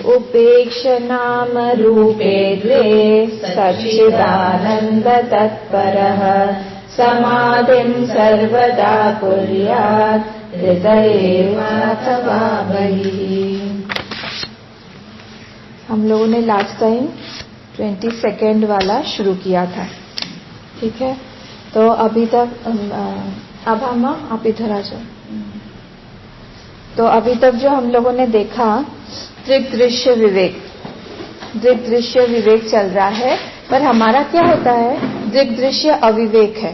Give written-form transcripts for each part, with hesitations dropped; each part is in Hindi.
उपेक्षनाम रूपे द्वे सच्चिदानंद तत्परः समाधिं सर्वदा कुर्यात् हृदयेऽथवा बहिः। हम लोगों ने लास्ट टाइम 22nd वाला शुरू किया था, ठीक है। तो अभी तक अब हम आप इधर आ जाओ। तो अभी तक जो हम लोगों ने देखा दृग्दृश्य विवेक चल रहा है, पर हमारा क्या होता है, दृग्दृश्य अविवेक है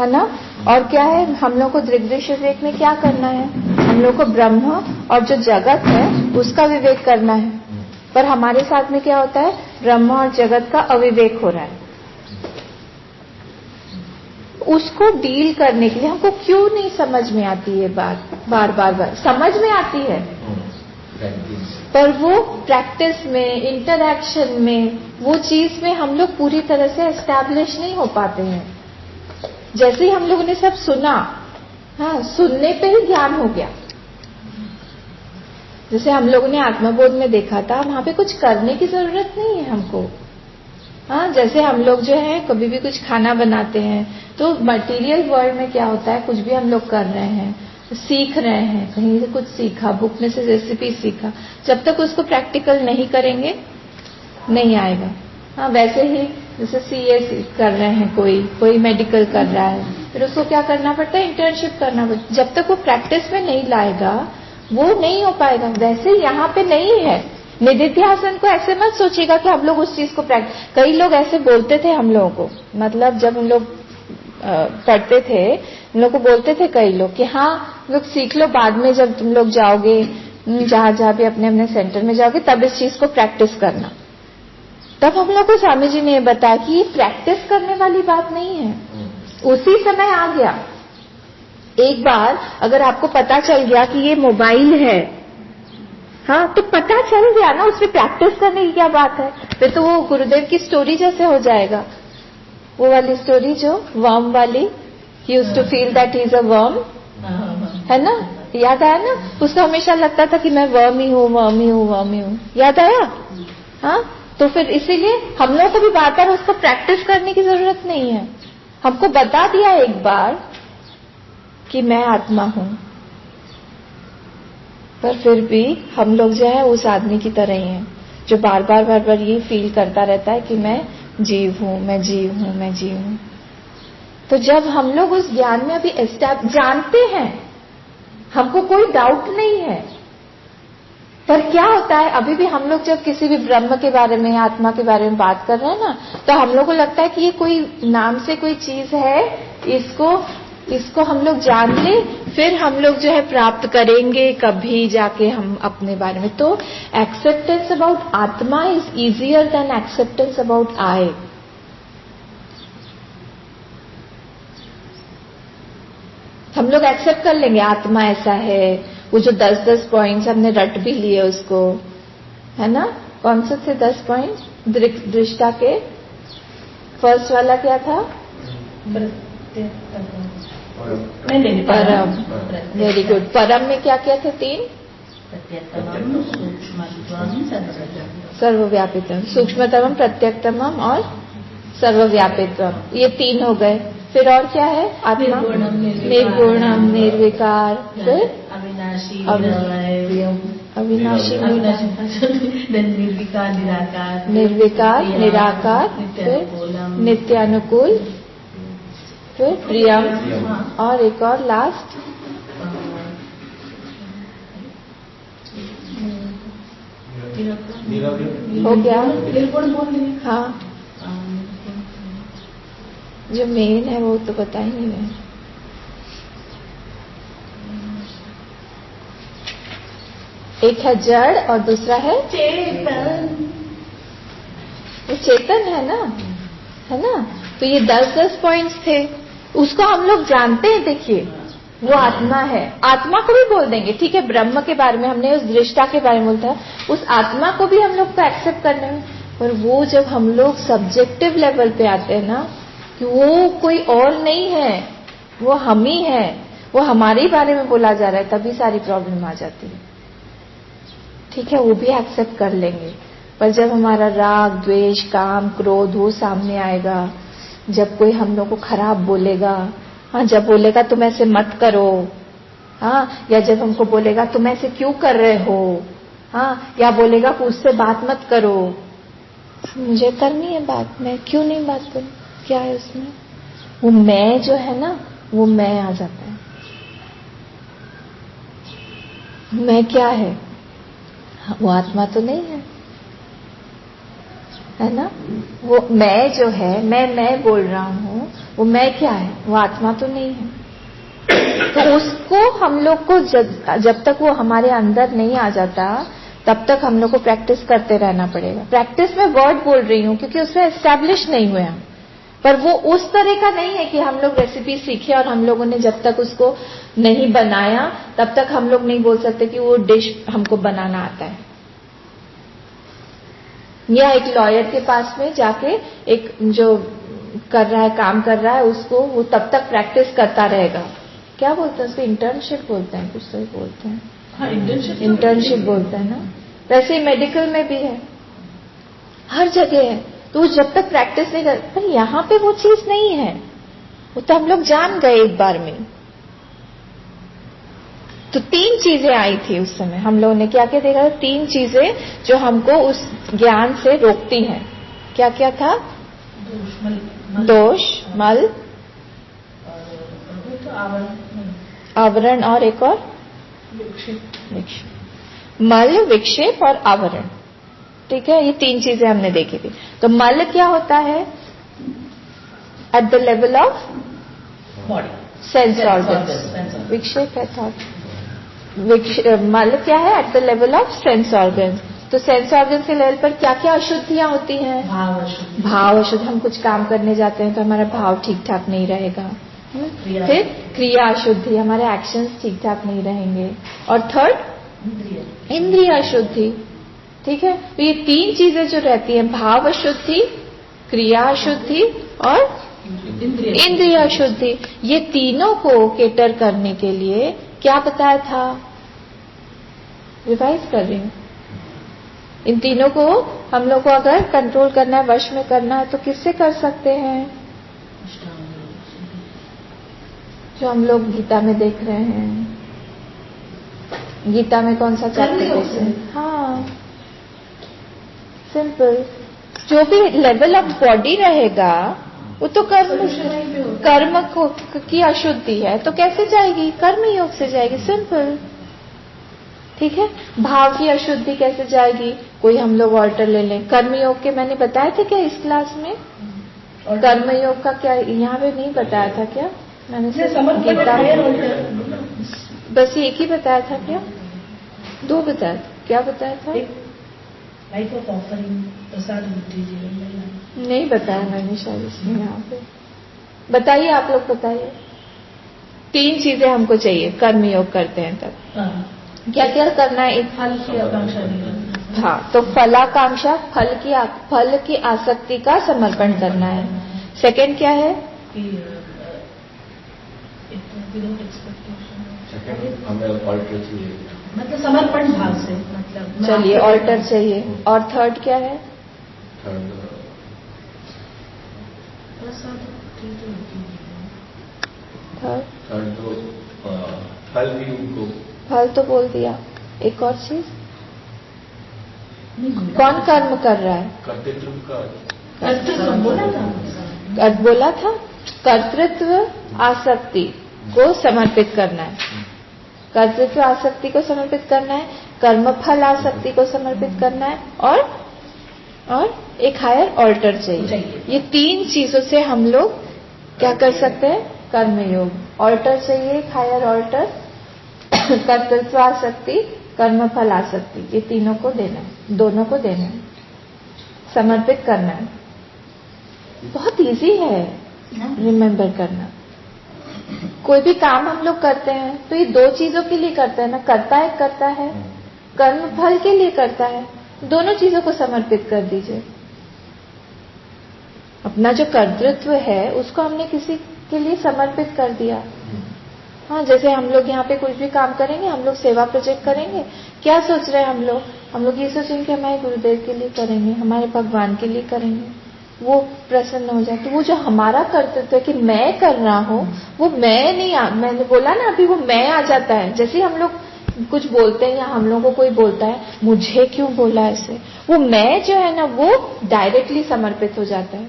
ना। और क्या है, हम लोग को दृग्दृश्य विवेक में क्या करना है, हम लोग को ब्रह्म और जो जगत है उसका विवेक करना है। पर हमारे साथ में क्या होता है, ब्रह्म और जगत का अविवेक हो रहा है। उसको डील करने के लिए हमको क्यों नहीं समझ में आती है बात, बार समझ में आती है, पर वो प्रैक्टिस में, इंटरैक्शन में, वो चीज में हम लोग पूरी तरह से एस्टैब्लिश नहीं हो पाते हैं। जैसे ही हम लोगों ने सब सुना, हाँ, सुनने पे ही ज्ञान हो गया। जैसे हम लोगों ने आत्मबोध में देखा था, वहां पे कुछ करने की जरूरत नहीं है हमको। हाँ, जैसे हम लोग जो है कभी भी कुछ खाना बनाते हैं तो मटेरियल वर्ल्ड में क्या होता है, कुछ भी हम लोग कर रहे हैं, सीख रहे हैं, कहीं से कुछ सीखा, बुक में से रेसिपी सीखा, जब तक उसको प्रैक्टिकल नहीं करेंगे नहीं आएगा। हाँ, वैसे ही जैसे सीए कर रहे हैं, कोई मेडिकल कर रहा है, फिर उसको क्या करना पड़ता है, इंटर्नशिप करना पड़ता है। जब तक वो प्रैक्टिस में नहीं लाएगा वो नहीं हो पाएगा। वैसे यहाँ पे नहीं है। निधिध्यासन को ऐसे मत सोचिएगा कि हम लोग उस चीज को कई लोग ऐसे बोलते थे हम लोगों को, मतलब जब हम लोग पढ़ते थे, हम लोग को बोलते थे कई लोग कि हाँ लोग सीख लो, बाद में जब तुम लोग जाओगे जहां भी अपने सेंटर में जाओगे तब इस चीज को प्रैक्टिस करना। तब हम लोग को स्वामी जी ने बताया कि ये प्रैक्टिस करने वाली बात नहीं है। उसी समय आ गया। एक बार अगर आपको पता चल गया कि ये मोबाइल है, हाँ, तो पता चल गया ना, उसमें प्रैक्टिस करने की क्या बात है। फिर तो वो गुरुदेव की स्टोरी जैसे हो जाएगा, वो वाली स्टोरी जो वर्म वाली, he used to feel that he is a worm, है ना, याद आया ना। उसको हमेशा लगता था कि मैं वर्म ही हूँ, याद आया। हाँ, तो फिर इसीलिए हम लोग को भी बार-बार उसको प्रैक्टिस करने की जरूरत नहीं है। हमको बता दिया एक बार कि मैं आत्मा हूं, पर फिर भी हम लोग जो है उस आदमी की तरह ही हैं जो बार बार ये फील करता रहता है कि मैं जीव हूं। तो जब हम लोग उस ज्ञान में अभी जानते हैं, हमको कोई डाउट नहीं है, पर क्या होता है, अभी भी हम लोग जब किसी भी ब्रह्म के बारे में, आत्मा के बारे में बात कर रहे हैं ना, तो हम लोग को लगता है कि ये कोई नाम से कोई चीज है, इसको हम लोग जान ले, फिर हम लोग जो है प्राप्त करेंगे कभी जाके हम अपने बारे में। तो एक्सेप्टेंस अबाउट आत्मा is easier than acceptance about I. हम लोग एक्सेप्ट कर लेंगे आत्मा ऐसा है, वो जो 10-10 पॉइंट्स हमने रट भी लिए उसको, है ना। कौन से थे 10 पॉइंट दृष्टा के? फर्स्ट वाला क्या था? परम। Very good. परम में क्या क्या थे? 3। सर्वव्यापितम, सूक्ष्मतमम, प्रत्यक्षतमम और सर्वव्यापितम, ये 3 हो गए। फिर और क्या है? आत्मा निर्गुणम, निर्विकार, फिर अविनाशी, निर्विकार, निराकार, फिर नित्यानुकूल, फिर प्रियम, और एक और लास्ट हो गया। हाँ, जो मेन है वो तो पता ही नहीं है। एक है जड़ और दूसरा है चेतन। वो चेतन है ना। तो ये 10-10 पॉइंट्स थे, उसको हम लोग जानते हैं। देखिए, वो आत्मा है, आत्मा को भी बोल देंगे, ठीक है। ब्रह्म के बारे में हमने, उस दृष्टा के बारे में बोलता है, उस आत्मा को भी हम लोग को एक्सेप्ट करने में। पर वो जब हम लोग सब्जेक्टिव लेवल पे आते हैं ना, कि वो कोई और नहीं है, वो हम ही है, वो हमारे बारे में बोला जा रहा है, तभी सारी प्रॉब्लम आ जाती है। ठीक है, वो भी एक्सेप्ट कर लेंगे। पर जब हमारा राग, द्वेष, काम, क्रोध वो सामने आएगा, जब कोई हम लोग को खराब बोलेगा, हाँ, जब बोलेगा तुम ऐसे मत करो, हाँ, या जब हमको बोलेगा तुम ऐसे क्यों कर रहे हो, हाँ, या बोलेगा कि उससे बात मत करो, मुझे करनी है बात, मैं क्यों नहीं बात करूं, क्या है उसमें? वो मैं जो है ना, वो मैं आ जाता है। मैं क्या है? वो आत्मा तो नहीं है ना? वो मैं जो है, मैं बोल रहा हूं, वो मैं क्या है? वो आत्मा तो नहीं है। तो उसको हम लोग को जब तक वो हमारे अंदर नहीं आ जाता, तब तक हम लोग को प्रैक्टिस करते रहना पड़ेगा। प्रैक्टिस में वर्ड बोल रही हूं क्योंकि उसमें एस्टैब्लिश नहीं हुए हम, पर वो उस तरह का नहीं है कि हम लोग रेसिपी सीखे और हम लोगों ने जब तक उसको नहीं बनाया तब तक हम लोग नहीं बोल सकते कि वो डिश हमको बनाना आता है। या एक लॉयर के पास में जाके एक जो कर रहा है, काम कर रहा है, उसको वो तब तक प्रैक्टिस करता रहेगा। क्या बोलते हैं उसको? इंटर्नशिप बोलते हैं, कुछ तो बोलते हैं। हाँ, इंटर्नशिप बोलते हैं ना। वैसे ही मेडिकल में भी है, हर जगह है। तो जब तक प्रैक्टिस नहीं कर, पर यहाँ पे वो चीज नहीं है, वो तो हम लोग जान गए एक बार में। तो 3 चीजें आई थी उस समय, हम लोगों ने क्या क्या देखा? 3 चीजें जो हमको उस ज्ञान से रोकती हैं। क्या क्या था? दोष, मल, आवरण, और एक और विक्षेप। मल, विक्षेप और आवरण, ठीक है, ये 3 चीजें हमने देखी थी। तो मल क्या होता है? At the level of body, sense organs. विक्षेप है थॉट। मल क्या है? At the level of sense organs. तो सेंस ऑर्गन के लेवल पर क्या क्या अशुद्धियां होती हैं? भाव अशुद्ध। हम कुछ काम करने जाते हैं तो हमारा भाव ठीक ठाक नहीं रहेगा। फिर क्रिया अशुद्धि, हमारे एक्शंस ठीक ठाक नहीं रहेंगे। और थर्ड, इंद्रिय अशुद्धि, ठीक है। तो ये 3 चीजें जो रहती हैं, भाव अशुद्धि, क्रिया अशुद्धि और इंद्रिय अशुद्धि, ये तीनों को केटर करने के लिए क्या बताया था? रिवाइज कर रही हूं। इन तीनों को हम लोग को अगर कंट्रोल करना है, वश में करना है, तो किससे कर सकते हैं? जो हम लोग गीता में देख रहे हैं। गीता में कौन सा चैप्टर देख रहे हैं? हाँ, सिंपल। जो भी लेवल ऑफ बॉडी रहेगा वो तो कर्म की अशुद्धि है, तो कैसे जाएगी? कर्म योग से जाएगी, सिंपल, ठीक है। भाव की अशुद्धि कैसे जाएगी? कोई हम लोग ऑल्टर ले लें। कर्म योग के मैंने बताया था क्या इस क्लास में? कर्म योग का क्या यहाँ पे नहीं बताया था क्या? मैंने गीता बस एक ही बताया था क्या? 2 बताया था। क्या बताया था? लाइफ ऑफ ऑफरिंग, प्रसाद बुद्धि जीवन, नहीं बताया मैंने शायद इसमें। यहाँ पे बताइए, आप लोग बताइए। 3 चीजें हमको चाहिए कर्म योग करते हैं तब। क्या क्या करना है? एक फल की आकांक्षा। हाँ, तो फलाकांक्षा, फल की आसक्ति का समर्पण करना है। सेकंड क्या है? हमें ऑल्टर चाहिए, मतलब समर्पण भाव से, मतलब चलिए ऑल्टर चाहिए। और थर्ड क्या है? थर्ड तो फल भी उनको, फल तो बोल दिया। एक और चीज, कौन कर्म कर रहा है? कर्तृत्व का, बोला था कर्तृत्व आसक्ति को समर्पित करना है। कर्तृत्व आसक्ति को समर्पित करना है, कर्मफल आसक्ति को समर्पित करना है, और एक हायर ऑल्टर चाहिए। ये 3 चीजों से हम लोग क्या कर सकते हैं? कर्मयोग। ऑल्टर चाहिए, एक हायर ऑल्टर, कर्तृत्व आसक्ति, कर्मफल आसक्ति, ये तीनों को देना है, दोनों को देना है, समर्पित करना है। बहुत इजी है रिमेम्बर करना। कोई भी काम हम लोग करते हैं तो ये 2 चीजों के लिए करते हैं ना, करता है, कर्म फल के लिए करता है। दोनों चीजों को समर्पित कर दीजिए। अपना जो कर्तृत्व है उसको हमने किसी के लिए समर्पित कर दिया। हाँ, जैसे हम लोग यहाँ पे कुछ भी काम करेंगे, हम लोग सेवा प्रोजेक्ट करेंगे, क्या सोच रहे हैं हम लोग हम लोग ये सोचेंगे कि हमारे गुरुदेव के लिए करेंगे, हमारे भगवान के लिए करेंगे, वो प्रसन्न हो जाए। तो वो जो हमारा कर्तव्य है कि मैं कर रहा हूँ, वो मैं नहीं मैंने बोला ना अभी, वो मैं आ जाता है। जैसे हम लोग कुछ बोलते हैं या हम लोगों को कोई बोलता है मुझे क्यों बोला ऐसे, वो मैं जो है ना वो डायरेक्टली समर्पित हो जाता है।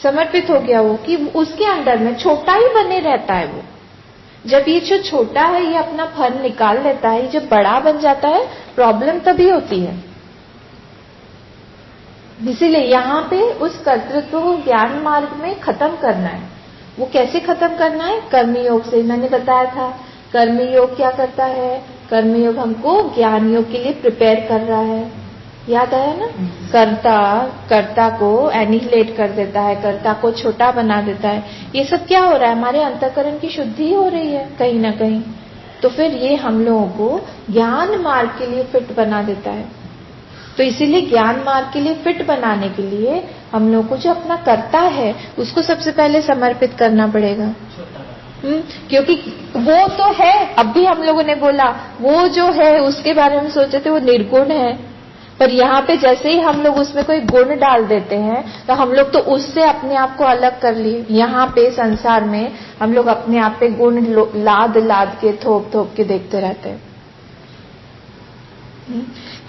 समर्पित हो गया वो कि उसके अंडर में छोटा ही बने रहता है वो। जब ये जो छोटा है ये अपना फल निकाल लेता है, जब बड़ा बन जाता है प्रॉब्लम तभी होती है। इसीलिए यहाँ पे उस कर्तृत्व को ज्ञान मार्ग में खत्म करना है। वो कैसे खत्म करना है? कर्मयोग से। मैंने बताया था कर्मयोग क्या करता है, कर्मयोग हमको ज्ञान योग के लिए प्रिपेयर कर रहा है। याद आया ना? कर्ता को एनिहिलेट कर देता है, कर्ता को छोटा बना देता है। ये सब क्या हो रहा है? हमारे अंतःकरण की शुद्धि हो रही है कहीं ना कहीं। तो फिर ये हम लोगों को ज्ञान मार्ग के लिए फिट बना देता है। तो इसीलिए ज्ञान मार्ग के लिए फिट बनाने के लिए हम लोग को जो अपना कर्ता है उसको सबसे पहले समर्पित करना पड़ेगा। क्योंकि वो तो है, अब भी हम लोगों ने बोला वो जो है उसके बारे में सोचे थे वो निर्गुण है, पर यहाँ पे जैसे ही हम लोग उसमें कोई गुण डाल देते हैं तो हम लोग तो उससे अपने आप को अलग कर लिए। यहाँ पे संसार में हम लोग अपने आप पे गुण लाद लाद के थोप के देखते रहते हैं।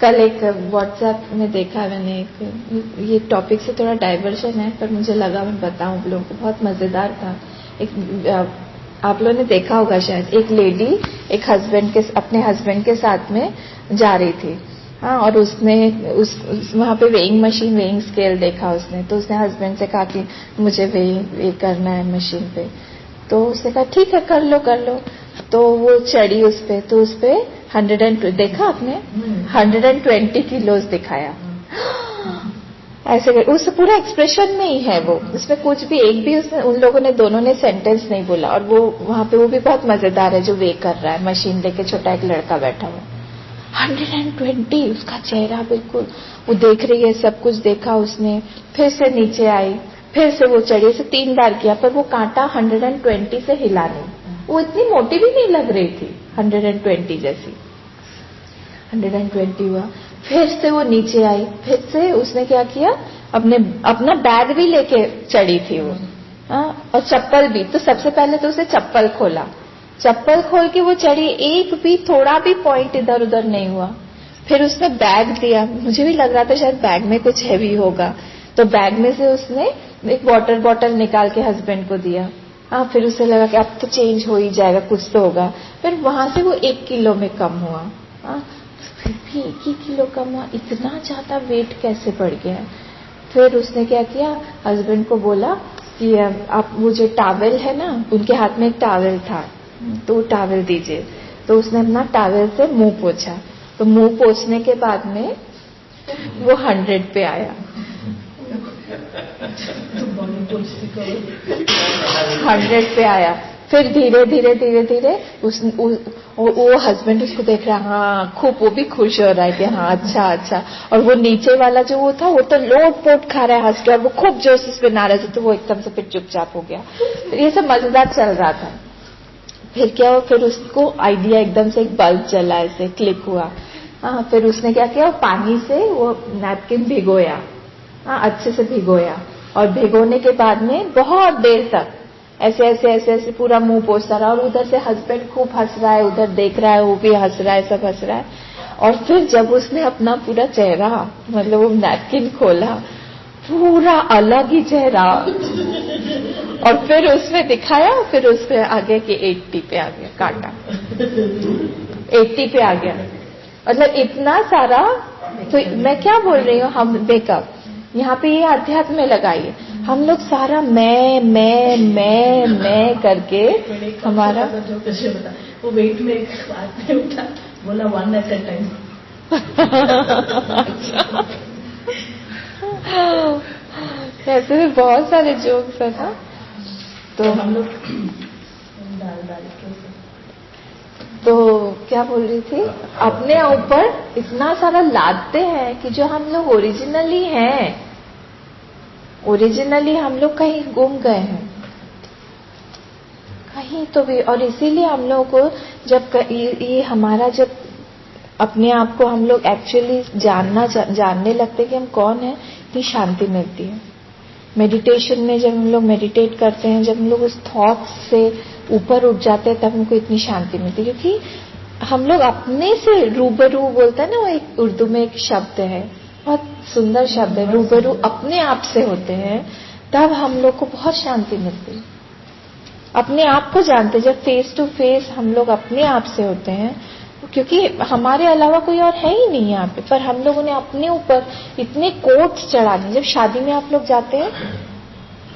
कल एक व्हाट्सएप में देखा मैंने, ये टॉपिक से थोड़ा डाइवर्जन है पर मुझे लगा मैं बताऊं आप लोगों को, बहुत मजेदार था। आप लोगों ने देखा होगा शायद, एक लेडी एक अपने हस्बैंड के साथ में जा रही थी। हाँ, और उसने वहां पे वेइंग मशीन, वेइंग स्केल देखा उसने। तो उसने हस्बैंड से कहा कि मुझे वे करना है मशीन पे। तो उसने कहा ठीक है कर लो। तो वो चढ़ी उस पे, तो उस पे 120 देखा आपने, 120 किलोज दिखाया। ऐसे उस पूरा एक्सप्रेशन में ही है वो, उसमें कुछ भी एक भी उसने उन लोगों ने दोनों ने सेंटेंस नहीं बोला। और वो वहां पे वो भी बहुत मजेदार है जो वे कर रहा है, मशीन लेके छोटा एक लड़का बैठा हुआ। 120, उसका चेहरा बिल्कुल, वो देख रही है, सब कुछ देखा उसने। फिर से नीचे आई, फिर से वो चढ़ी, से 3 बार किया, पर वो कांटा 120 से हिला नहीं। वो इतनी मोटी भी नहीं लग रही थी 120 जैसी। 120 हुआ, फिर से वो नीचे आई, फिर से उसने क्या किया, अपना बैग भी लेके चढ़ी थी वो। और चप्पल भी, तो सबसे पहले तो उसने चप्पल खोला, चप्पल खोल के वो चढ़ी, एक भी थोड़ा भी पॉइंट इधर उधर नहीं हुआ। फिर उसने बैग दिया, मुझे भी लग रहा था शायद बैग में कुछ हैवी होगा, तो बैग में से उसने एक वाटर बॉटल निकाल के हस्बैंड को दिया। फिर उसे लगा कि अब तो चेंज हो ही जाएगा, कुछ तो होगा। फिर वहां से वो 1 किलो में कम हुआ। फिर भी 1 किलो कम हुआ, इतना ज्यादा वेट कैसे बढ़ गया है? फिर उसने क्या किया, हस्बैंड को बोला कि आप वो जो टॉवेल है ना, उनके हाथ में एक टॉवेल था, तो टॉवेल दीजिए। तो उसने अपना टॉवेल से मुंह पोंछा, तो मुंह पोंछने के बाद में वो 100 पे आया। 100 पे आया। फिर धीरे धीरे वो हस्बैंड उसको देख रहा है, हाँ खूब, वो भी खुश हो रहा है कि हाँ अच्छा। और वो नीचे वाला जो वो था, वो तो लोट पोट खा रहा है हंस के, और वो खूब जोश से नाराज, तो वो एकदम से फिर चुपचाप हो गया। फिर ये सब मजेदार चल रहा था। फिर क्या हुआ, फिर उसको आइडिया एकदम से एक बल्ब जला, ऐसे क्लिक हुआ। फिर उसने क्या किया, पानी से वो नैपकिन भिगोया, अच्छे से भिगोया, और भिगोने के बाद में बहुत देर तक ऐसे पूरा मुंह पोंछता रहा। और उधर से हस्बैंड खूब हंस रहा है, उधर देख रहा है, वो भी हंस रहा है, सब हंस रहा है। और फिर जब उसने अपना पूरा चेहरा, मतलब वो नैपकिन खोला, पूरा अलग ही चेहरा, और फिर उसमें दिखाया, फिर उसमें आगे कि 80 पे आ गया कांटा, 80 पे आ गया। मतलब इतना सारा। तो मैं क्या बोल रही हूँ, हम बेकअप यहाँ पे ये अध्यात्म में लगाइए। हम लोग सारा मैं करके हमारा वो वेट में एक बात में उठा, बोला 1 at a time। ऐसे भी बहुत सारे जोक्स है ना। तो हम लोग डाल के तो क्या बोल रही थी, अपने ऊपर इतना सारा लादते हैं कि जो हम लोग ओरिजिनली हैं, ओरिजिनली हम लोग कहीं गुम गए हैं कहीं तो भी। और इसीलिए हम लोगों को जब ये हमारा जब अपने आप को हम लोग एक्चुअली जानने लगते हैं कि हम कौन हैं, इतनी शांति मिलती है। मेडिटेशन में जब हम लोग मेडिटेट करते हैं, जब हम लोग उस थॉट से ऊपर उठ जाते हैं, तब हमको इतनी शांति मिलती है, क्योंकि हम लोग अपने से रूबरू, बोलता है ना वो, एक उर्दू में एक शब्द है, बहुत सुंदर शब्द है, रूबरू अपने आप से होते हैं, तब हम लोग को बहुत शांति मिलती है। अपने आप को जानते, जब फेस टू फेस हम लोग अपने आप से होते हैं, क्योंकि हमारे अलावा कोई और है ही नहीं यहाँ पे, पर हम लोगों ने अपने ऊपर इतने कोट्स चढ़ा दिए। जब शादी में आप लोग जाते हैं,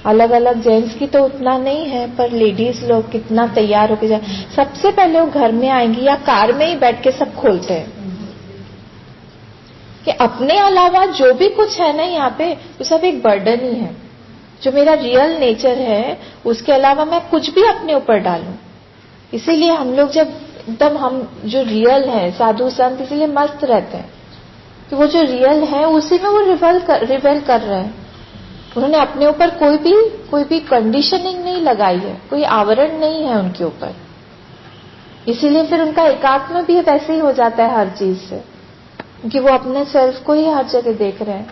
अलग अलग, जेंट्स की तो उतना नहीं है, पर लेडीज लोग कितना तैयार होके जाए, सबसे पहले वो घर में आएंगी या कार में ही बैठ के सब खोलते हैं कि अपने अलावा जो भी कुछ है ना यहाँ पे, वो सब एक बर्डन ही है। जो मेरा रियल नेचर है, उसके अलावा मैं कुछ भी अपने ऊपर डालूं। इसीलिए हम लोग जब एकदम, हम जो रियल है, साधु संत इसीलिए मस्त रहते हैं कि वो जो रियल है उसी में वो रिवेल कर रहे हैं। उन्होंने अपने ऊपर कोई भी कंडीशनिंग नहीं लगाई है, कोई आवरण नहीं है उनके ऊपर। इसीलिए फिर उनका एकात्म भी वैसे ही हो जाता है हर चीज से, क्योंकि वो अपने सेल्फ को ही हर जगह देख रहे हैं।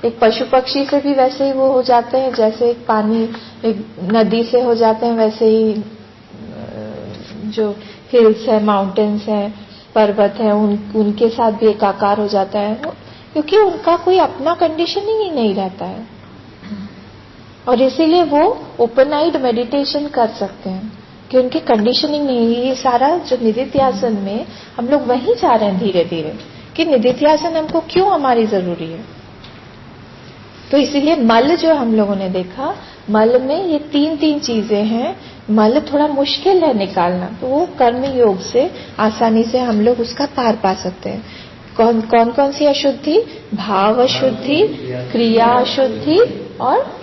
एक पशु पक्षी से भी वैसे ही वो हो जाते हैं, जैसे एक पानी, एक नदी से हो जाते हैं, वैसे ही जो हिल्स है, माउंटेन्स है, पर्वत है, उनके साथ भी एकाकार हो जाता है, क्योंकि उनका कोई अपना कंडीशनिंग ही नहीं रहता है। और इसीलिए वो ओपन आइड मेडिटेशन कर सकते हैं कि उनकी कंडीशनिंग नहीं है। ये सारा जो निदिध्यासन में हम लोग वहीं जा रहे हैं धीरे धीरे, कि निदिध्यासन हमको क्यों हमारी जरूरी है। तो इसीलिए मल जो हम लोगों ने देखा, मल में ये तीन चीजें हैं। मल थोड़ा मुश्किल है निकालना, तो वो कर्म योग से आसानी से हम लोग उसका पार पा सकते हैं। कौन सी अशुद्धि? भाव अशुद्धि, क्रिया अशुद्धि और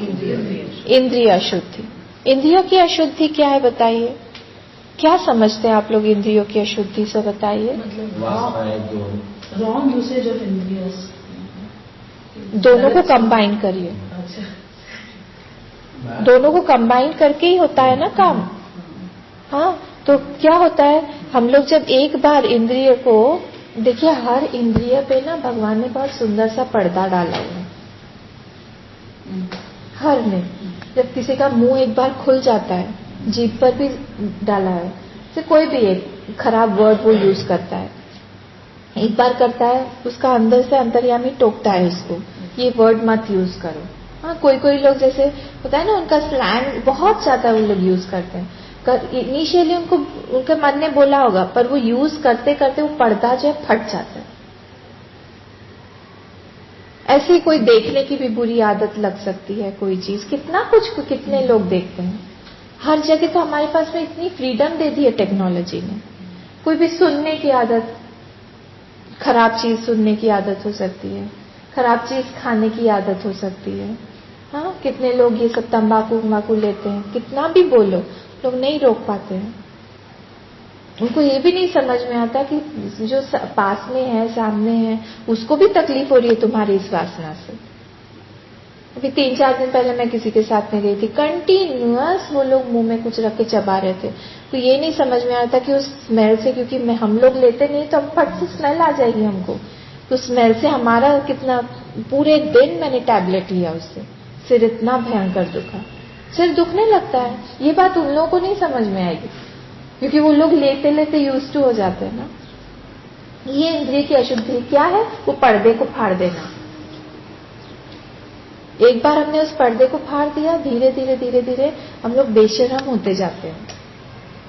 इंद्रिय अशुद्धि। इंद्रियों की अशुद्धि क्या है बताइए? क्या समझते हैं आप लोग इंद्रियों की अशुद्धि से? बताइए। मतलब रॉन्ग यूसेज ऑफ इंद्रियस, दोनों को कंबाइन करिए। दोनों को कंबाइन करके ही होता है ना काम। हाँ, तो क्या होता है, हम लोग जब एक बार इंद्रिय को देखिए, हर इंद्रिय पे ना भगवान ने बहुत सुंदर सा पर्दा डाला हुआ है हर में। जब किसी का मुंह एक बार खुल जाता है, जीभ पर भी डाला है, तो कोई भी एक खराब वर्ड वो यूज करता है, एक बार करता है, उसका अंदर से अंतर्यामी टोकता है उसको, ये वर्ड मत यूज करो। हाँ, कोई लोग जैसे होता है ना, उनका स्लैंग बहुत ज्यादा वो लोग यूज करते हैं। इनिशियली उनके मन ने बोला होगा, पर वो यूज करते करते वो पर्दा जो है फट जाता है। ऐसी कोई देखने की भी बुरी आदत लग सकती है, कोई चीज, कितने लोग देखते हैं। हर जगह तो हमारे पास में इतनी फ्रीडम दे दी है टेक्नोलॉजी ने। कोई भी सुनने की आदत, खराब चीज सुनने की आदत हो सकती है, खराब चीज खाने की आदत हो सकती है। हाँ, कितने लोग ये सब तंबाकू लेते हैं, कितना भी बोलो लोग नहीं रोक पाते हैं। उनको ये भी नहीं समझ में आता कि जो पास में है, सामने है, उसको भी तकलीफ हो रही है तुम्हारी इस वासना से। अभी 3-4 दिन पहले मैं किसी के साथ में गई थी, कंटिन्यूअस वो लोग मुंह में कुछ रख के चबा रहे थे। तो ये नहीं समझ में आता कि उस स्मेल से, क्योंकि हम लोग लेते नहीं तो हम फट से स्मेल आ जाएगी हमको, तो स्मेल से हमारा कितना, पूरे दिन मैंने टैबलेट लिया उससे, सिर इतना भयंकर दुखा, सिर दुखने लगता है। ये बात उन लोगों को नहीं समझ में आएगी, क्योंकि वो लोग लेते लेते यूज टू हो जाते हैं ना। ये इंद्रिय की अशुद्धि क्या है? वो पर्दे को फाड़ देना। एक बार हमने उस पर्दे को फाड़ दिया, धीरे धीरे हम लोग बेशरम होते जाते हैं,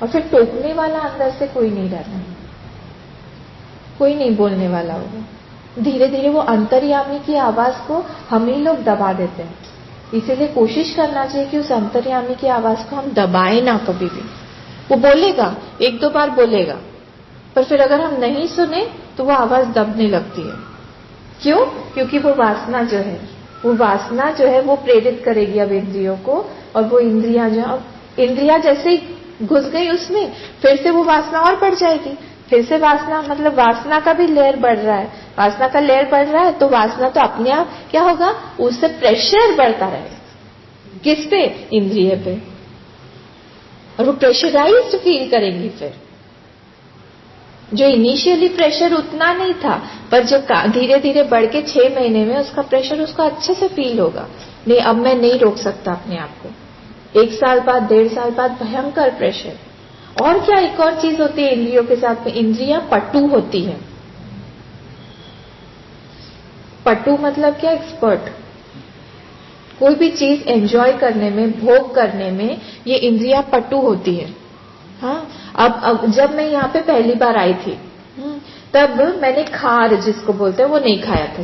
और फिर टोकने वाला अंदर से कोई नहीं रहता, कोई नहीं बोलने वाला होगा। धीरे धीरे वो अंतर्यामी की आवाज को हम ही लोग दबा देते हैं। इसीलिए कोशिश करना चाहिए कि उस अंतर्यामी की आवाज को हम दबाएं ना कभी भी। वो बोलेगा, 1-2 बार बोलेगा, पर फिर अगर हम नहीं सुने तो वो आवाज दबने लगती है। क्यों? क्योंकि वो वासना जो है वो प्रेरित करेगी अब इंद्रियों को, और वो इंद्रियां जो, अब इंद्रियां जैसे ही घुस गई उसमें, फिर से वो वासना और बढ़ जाएगी। फिर से वासना, मतलब वासना का भी लेयर बढ़ रहा है, वासना का लेयर बढ़ रहा है, तो वासना तो अपने आप क्या होगा, उससे प्रेशर बढ़ता रहेगा। किस पे? इंद्रिय पे, और वो प्रेशराइज्ड फील करेंगी। फिर जो इनिशियली प्रेशर उतना नहीं था, पर जो धीरे धीरे बढ़ के 6 महीने में उसका प्रेशर उसको अच्छे से फील होगा। नहीं, अब मैं नहीं रोक सकता अपने आप को। 1 साल बाद, 1.5 साल बाद भयंकर प्रेशर। और क्या एक और चीज होती है इंद्रियों के साथ में, इंद्रियां पटु होती है। पटु मतलब क्या? एक्सपर्ट। कोई भी चीज एंजॉय करने में, भोग करने में ये इंद्रियां पटु होती है। हाँ, अब जब मैं यहाँ पे पहली बार आई थी तब मैंने खार जिसको बोलते हैं वो नहीं खाया था।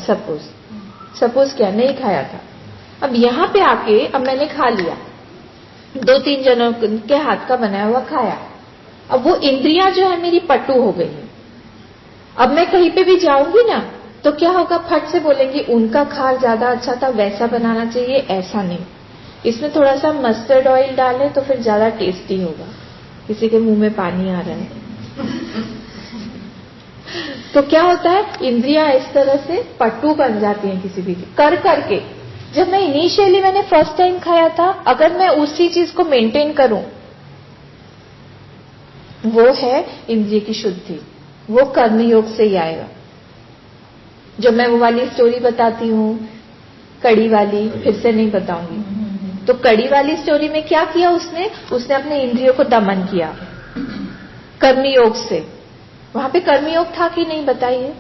सपोज क्या नहीं खाया था। अब यहाँ पे आके अब मैंने खा लिया, 2-3 जनों के हाथ का बनाया हुआ खाया। अब वो इंद्रियां जो है मेरी पटु हो गई है। अब मैं कहीं पे भी जाऊंगी ना तो क्या होगा, फट से बोलेंगी उनका खार ज्यादा अच्छा था, वैसा बनाना चाहिए, ऐसा नहीं, इसमें थोड़ा सा मस्टर्ड ऑयल डालें तो फिर ज्यादा टेस्टी होगा। किसी के मुंह में पानी आ रहा है। तो क्या होता है, इंद्रियां इस तरह से पट्टू बन जाती हैं किसी भी कर करके। जब मैंने फर्स्ट टाइम खाया था, अगर मैं उसी चीज को मेंटेन करूं, वो है इंद्रिय की शुद्धि, वो कर्मयोग से ही आएगा। जो मैं वो वाली स्टोरी बताती हूँ, कड़ी वाली, फिर से नहीं बताऊंगी। तो कड़ी वाली स्टोरी में क्या किया उसने अपने इंद्रियों को दमन किया कर्मयोग से। वहां पे कर्मयोग था कि नहीं बताइए?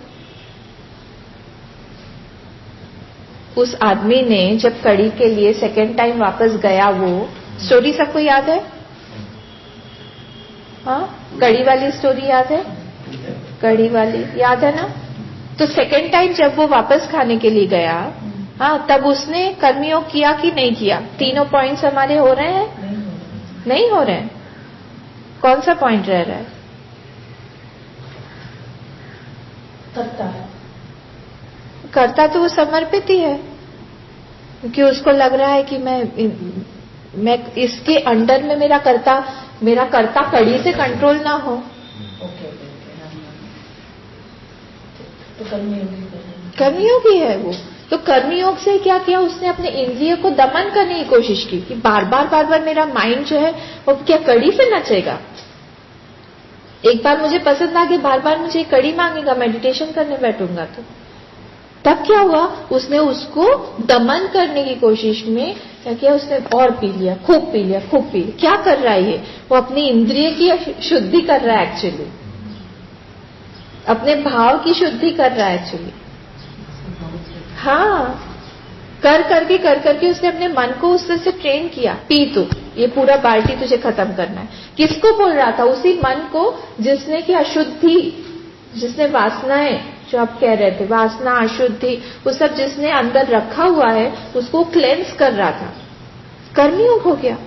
उस आदमी ने जब कड़ी के लिए सेकेंड टाइम वापस गया, वो स्टोरी सबको याद है? हाँ, कड़ी वाली स्टोरी याद है? कड़ी वाली याद है ना? तो सेकेंड टाइम जब वो वापस खाने के लिए गया, हाँ, तब उसने कर्मयोग किया कि नहीं किया? तीनों पॉइंट्स हमारे हो रहे हैं? नहीं हो रहे हैं। कौन सा पॉइंट रह रहा है? करता तो वो समर्पित ही है, क्योंकि उसको लग रहा है कि मैं इसके अंडर में मेरा कर्ता कड़ी से कंट्रोल ना हो। तो कर्मयोगी है वो। तो कर्मयोग से क्या किया उसने? अपने इंद्रिय को दमन करने की कोशिश की कि बार बार मेरा माइंड जो है वो क्या कड़ी से नचेगा। एक बार मुझे पसंद आ गई, बार बार मुझे कड़ी मांगेगा, मेडिटेशन करने बैठूंगा तो तब क्या हुआ? उसने उसको दमन करने की कोशिश में क्या किया उसने? और पी लिया, खूब पी लिया। क्या कर रहा है ये? वो अपनी इंद्रिय की शुद्धि कर रहा है एक्चुअली, अपने भाव की शुद्धि कर रहा है एक्चुअली। हाँ, कर करके उसने अपने मन को उस तरह से ट्रेन किया, पी तू, ये पूरा बाल्टी तुझे खत्म करना है। किसको बोल रहा था? उसी मन को जिसने की अशुद्धि, जिसने वासनाएं, जो आप कह रहे थे वासना, अशुद्धि, वो सब जिसने अंदर रखा हुआ है उसको क्लेंस कर रहा था। कर्मयोग हो गया।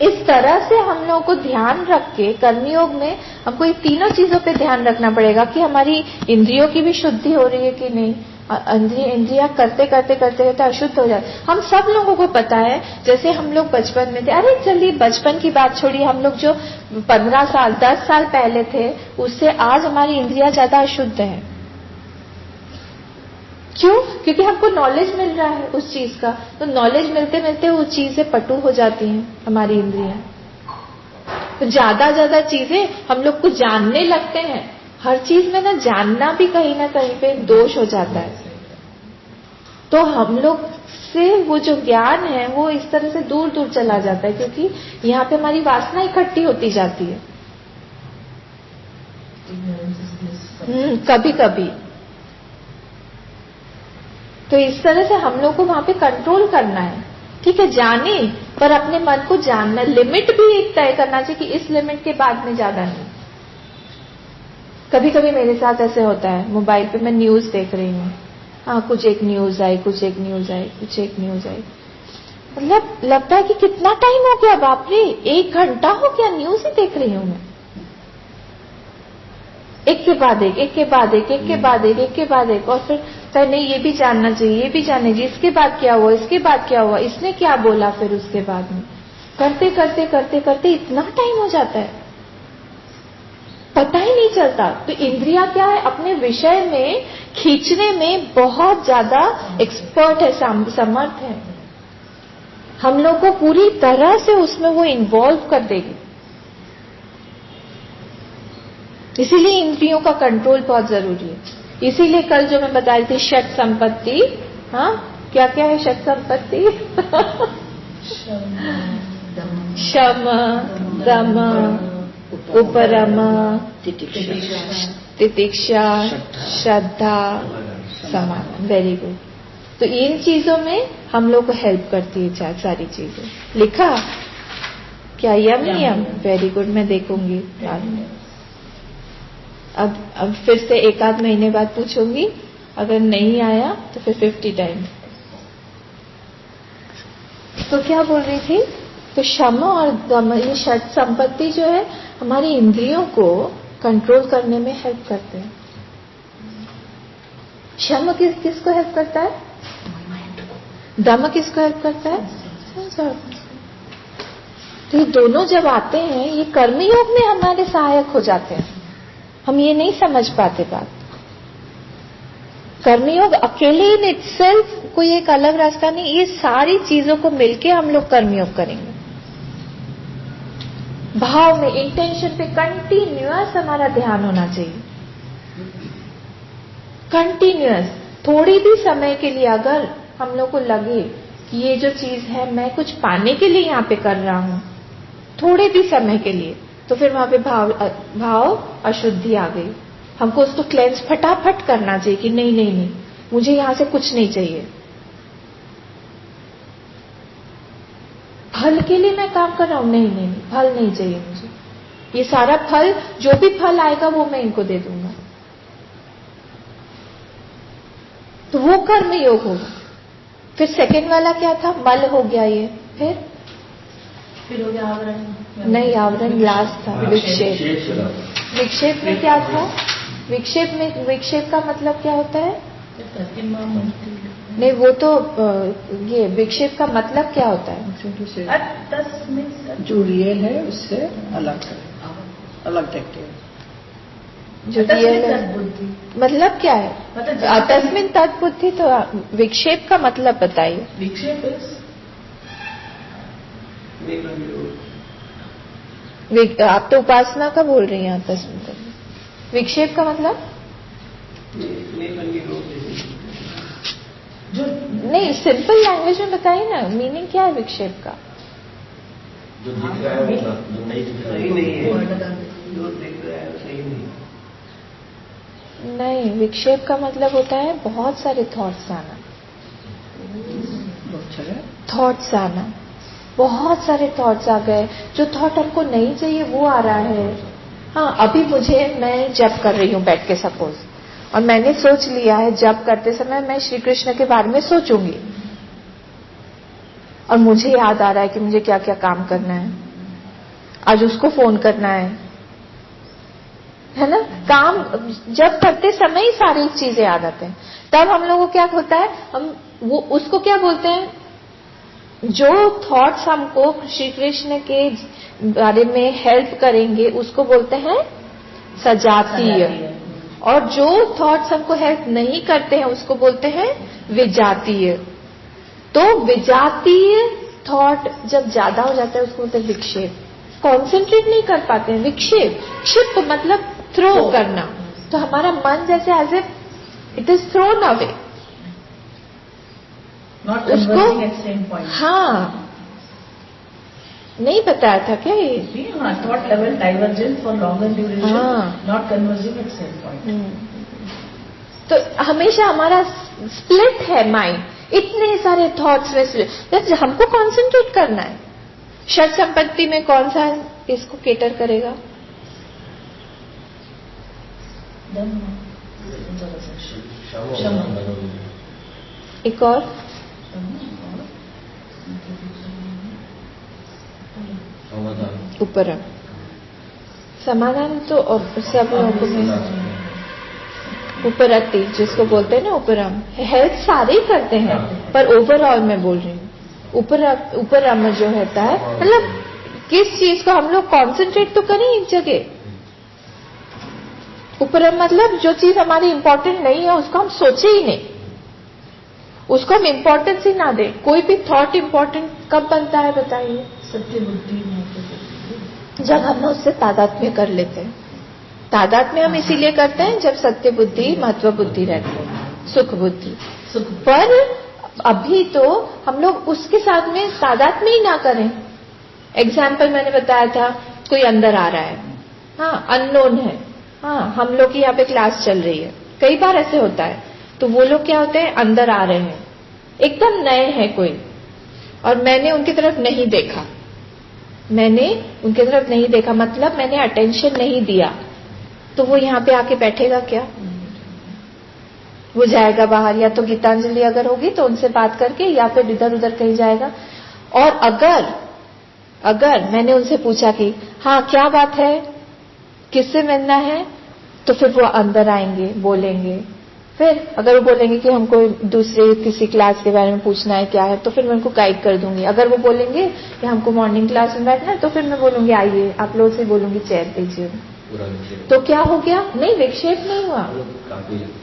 इस तरह से हम लोगों को ध्यान रख के कर्मयोग में हमको ये तीनों चीजों पे ध्यान रखना पड़ेगा कि हमारी इंद्रियों की भी शुद्धि हो रही है कि नहीं। इंद्रियां करते अशुद्ध हो जाते। हम सब लोगों को पता है, जैसे हम लोग बचपन में थे, अरे चलिए बचपन की बात छोड़िए, हम लोग जो 15 साल 10 साल पहले थे उससे आज हमारी इंद्रियां ज्यादा अशुद्ध है। क्यों? क्योंकि हमको नॉलेज मिल रहा है उस चीज का, तो नॉलेज मिलते मिलते वो चीजें पटु हो जाती हैं हमारी इंद्रियां। तो ज्यादा चीजें हम लोग को जानने लगते हैं। हर चीज में ना जानना भी कहीं ना कहीं पे दोष हो जाता है। तो हम लोग से वो जो ज्ञान है वो इस तरह से दूर दूर चला जाता है, क्योंकि यहाँ पे हमारी वासना इकट्ठी होती जाती है कभी। तो इस तरह से हम लोग को वहां पे कंट्रोल करना है। ठीक है, जाने, पर अपने मन को जानना, लिमिट भी एक तय करना चाहिए कि इस लिमिट के बाद में ज्यादा नहीं। कभी मेरे साथ ऐसे होता है, मोबाइल पे मैं न्यूज देख रही हूँ, हाँ, कुछ एक न्यूज आई, मतलब लगता है कि कितना टाइम हो गया, बाप रे 1 घंटा हो गया न्यूज ही देख रही हूँ मैं। एक के बाद एक, और फिर नहीं ये भी जानना चाहिए, इसके बाद क्या हुआ, इसने क्या बोला, फिर उसके बाद में करते इतना टाइम हो जाता है, पता ही नहीं चलता। तो इंद्रियां क्या है? अपने विषय में खींचने में बहुत ज्यादा एक्सपर्ट है, समर्थ है। हम लोग को पूरी तरह से उसमें वो इन्वॉल्व कर देगी। इसीलिए इंद्रियों का कंट्रोल बहुत जरूरी है। इसीलिए कल जो मैं बता रही थी षट संपत्ति, हाँ क्या क्या है षट संपत्ति? शम, दम, उपरम, तितिक्षा, श्रद्धा, समाधान। Very good. तो इन चीजों में हम लोग को हेल्प करती है सारी चीजें। लिखा क्या? यम नियम। वेरी गुड, मैं देखूंगी बाद में। अब फिर से 1 आध महीने बाद पूछूंगी, अगर नहीं आया तो फिर 50 टाइम। तो क्या बोल रही थी? तो शम और दम, ये षट संपत्ति जो है हमारी इंद्रियों को कंट्रोल करने में हेल्प करते हैं। शम किसको हेल्प करता है? दम किसको हेल्प करता है? तो ये दोनों जब आते हैं ये कर्मयोग में हमारे सहायक हो जाते हैं। हम ये नहीं समझ पाते बात। कर्मयोग अकेले इन इटसेल्फ कोई एक अलग रास्ता नहीं, ये सारी चीजों को मिलके हम लोग कर्मयोग करेंगे। भाव में, इंटेंशन पे कंटिन्यूअस हमारा ध्यान होना चाहिए। कंटिन्यूअस। थोड़ी भी समय के लिए अगर हम लोग को लगे कि ये जो चीज है मैं कुछ पाने के लिए यहाँ पे कर रहा हूं, थोड़े भी समय के लिए, तो फिर वहां पे भाव अशुद्धि आ गई। हमको उसको क्लेंस फटाफट करना चाहिए कि नहीं नहीं नहीं, मुझे यहां से कुछ नहीं चाहिए। फल के लिए मैं काम कर रहा हूं, नहीं नहीं फल नहीं चाहिए मुझे। ये सारा फल, जो भी फल आएगा वो मैं इनको दे दूंगा। तो वो कर्म योग होगा। फिर सेकंड वाला क्या था? मल हो गया ये। फिर हो गया आवरण। नहीं, आवरण लास्ट था। विक्षेप। विक्षेप में क्या था? विक्षेप का मतलब क्या होता है? नहीं, वो तो ये विक्षेप का मतलब क्या होता है? जो रियल है उससे अलग देखते हैं। जो रियल है मतलब क्या है? अतस्मिन् तद्बुद्धि। तो विक्षेप का मतलब बताइए। विक्षेप आप तो उपासना का बोल रही हैं। अतस्मिन् तद्बुद्धि। विक्षेप का मतलब जो नहीं, सिंपल लैंग्वेज में बताइए ना, मीनिंग क्या है विक्षेप का? जो दिख रहा है जो नहीं दिख रहा है, सही नहीं है, जो दिख रहा है सही नहीं। नहीं, विक्षेप का मतलब होता है बहुत सारे थॉट्स आना। थॉट्स आना, बहुत सारे थॉट्स आ गए। जो थॉट हमको नहीं चाहिए वो आ रहा है। हाँ, अभी मैं जप कर रही हूँ बैठ के सपोज, और मैंने सोच लिया है जप करते समय मैं श्री कृष्ण के बारे में सोचूंगी, और मुझे याद आ रहा है कि मुझे क्या क्या काम करना है, आज उसको फोन करना है ना। काम जब करते समय ही सारी चीजें याद आते हैं। तब हम लोगों को क्या होता है, हम वो उसको क्या बोलते हैं, जो थॉट्स हमको श्री कृष्ण के बारे में हेल्प करेंगे उसको बोलते हैं सजातीय, और जो थॉट्स हमको हेल्प नहीं करते हैं उसको बोलते हैं विजातीय। तो विजातीय थॉट जब ज्यादा हो जाता है उसको बोलते हैं विक्षेप। कॉन्सेंट्रेट नहीं कर पाते हैं। विक्षेप, क्षिप मतलब थ्रो करना। तो हमारा मन जैसे as if it is thrown away, उसको हाँ नहीं बताया था क्या ये? Thought level divergent for longer duration, not converging at same point. तो हमेशा हमारा स्प्लिट है माइंड, इतने सारे थॉट्स में स्प्लिट। हमको कॉन्सेंट्रेट करना है। षट संपत्ति में कौन सा इसको केटर करेगा? एक और उपरम। समाधान तो सब लोगों में उपरति जिसको बोलते हैं ना, उपरम। हेल्प सारे ही करते हैं, पर ओवरऑल मैं बोल रही हूँ उपरम जो होता है, मतलब किस चीज को हम लोग कॉन्सेंट्रेट तो करें एक जगह। उपरम मतलब जो चीज हमारी इंपॉर्टेंट नहीं है उसको हम सोचे ही नहीं, उसको हम इंपॉर्टेंस ही ना दें। कोई भी थॉट इंपॉर्टेंट कब बनता है बताइए? सत्य बुद्धि जब हम उससे तादात्म्य कर लेते हैं, तादाद में हम इसीलिए करते हैं जब सत्य बुद्धि, महत्व बुद्धि रहती है, सुख बुद्धि। पर अभी तो हम लोग उसके साथ में तादाद में ही ना करें। एग्जाम्पल मैंने बताया था, कोई अंदर आ रहा है, हाँ, अननोन है, हाँ, हम लोग की यहाँ पे क्लास चल रही है, कई बार ऐसे होता है। तो वो लोग क्या होते हैं, अंदर आ रहे हैं, एकदम नए हैं कोई, और मैंने उनकी तरफ नहीं देखा, मतलब मैंने अटेंशन नहीं दिया, तो वो यहाँ पे आके बैठेगा क्या? वो जाएगा बाहर, या तो गीतांजलि अगर होगी तो उनसे बात करके, या फिर इधर उधर कहीं जाएगा। और अगर मैंने उनसे पूछा कि हाँ क्या बात है, किससे मिलना है, तो फिर वो अंदर आएंगे, बोलेंगे। फिर अगर वो बोलेंगे कि हमको दूसरे किसी क्लास के बारे में पूछना है, क्या है, तो फिर मैं उनको गाइड कर दूंगी। अगर वो बोलेंगे कि हमको मॉर्निंग क्लास में बैठना है, तो फिर मैं बोलूंगी आइए, आप लोगों से बोलूंगी चेयर दीजिए। तो क्या हो गया? नहीं, विक्षेप नहीं हुआ।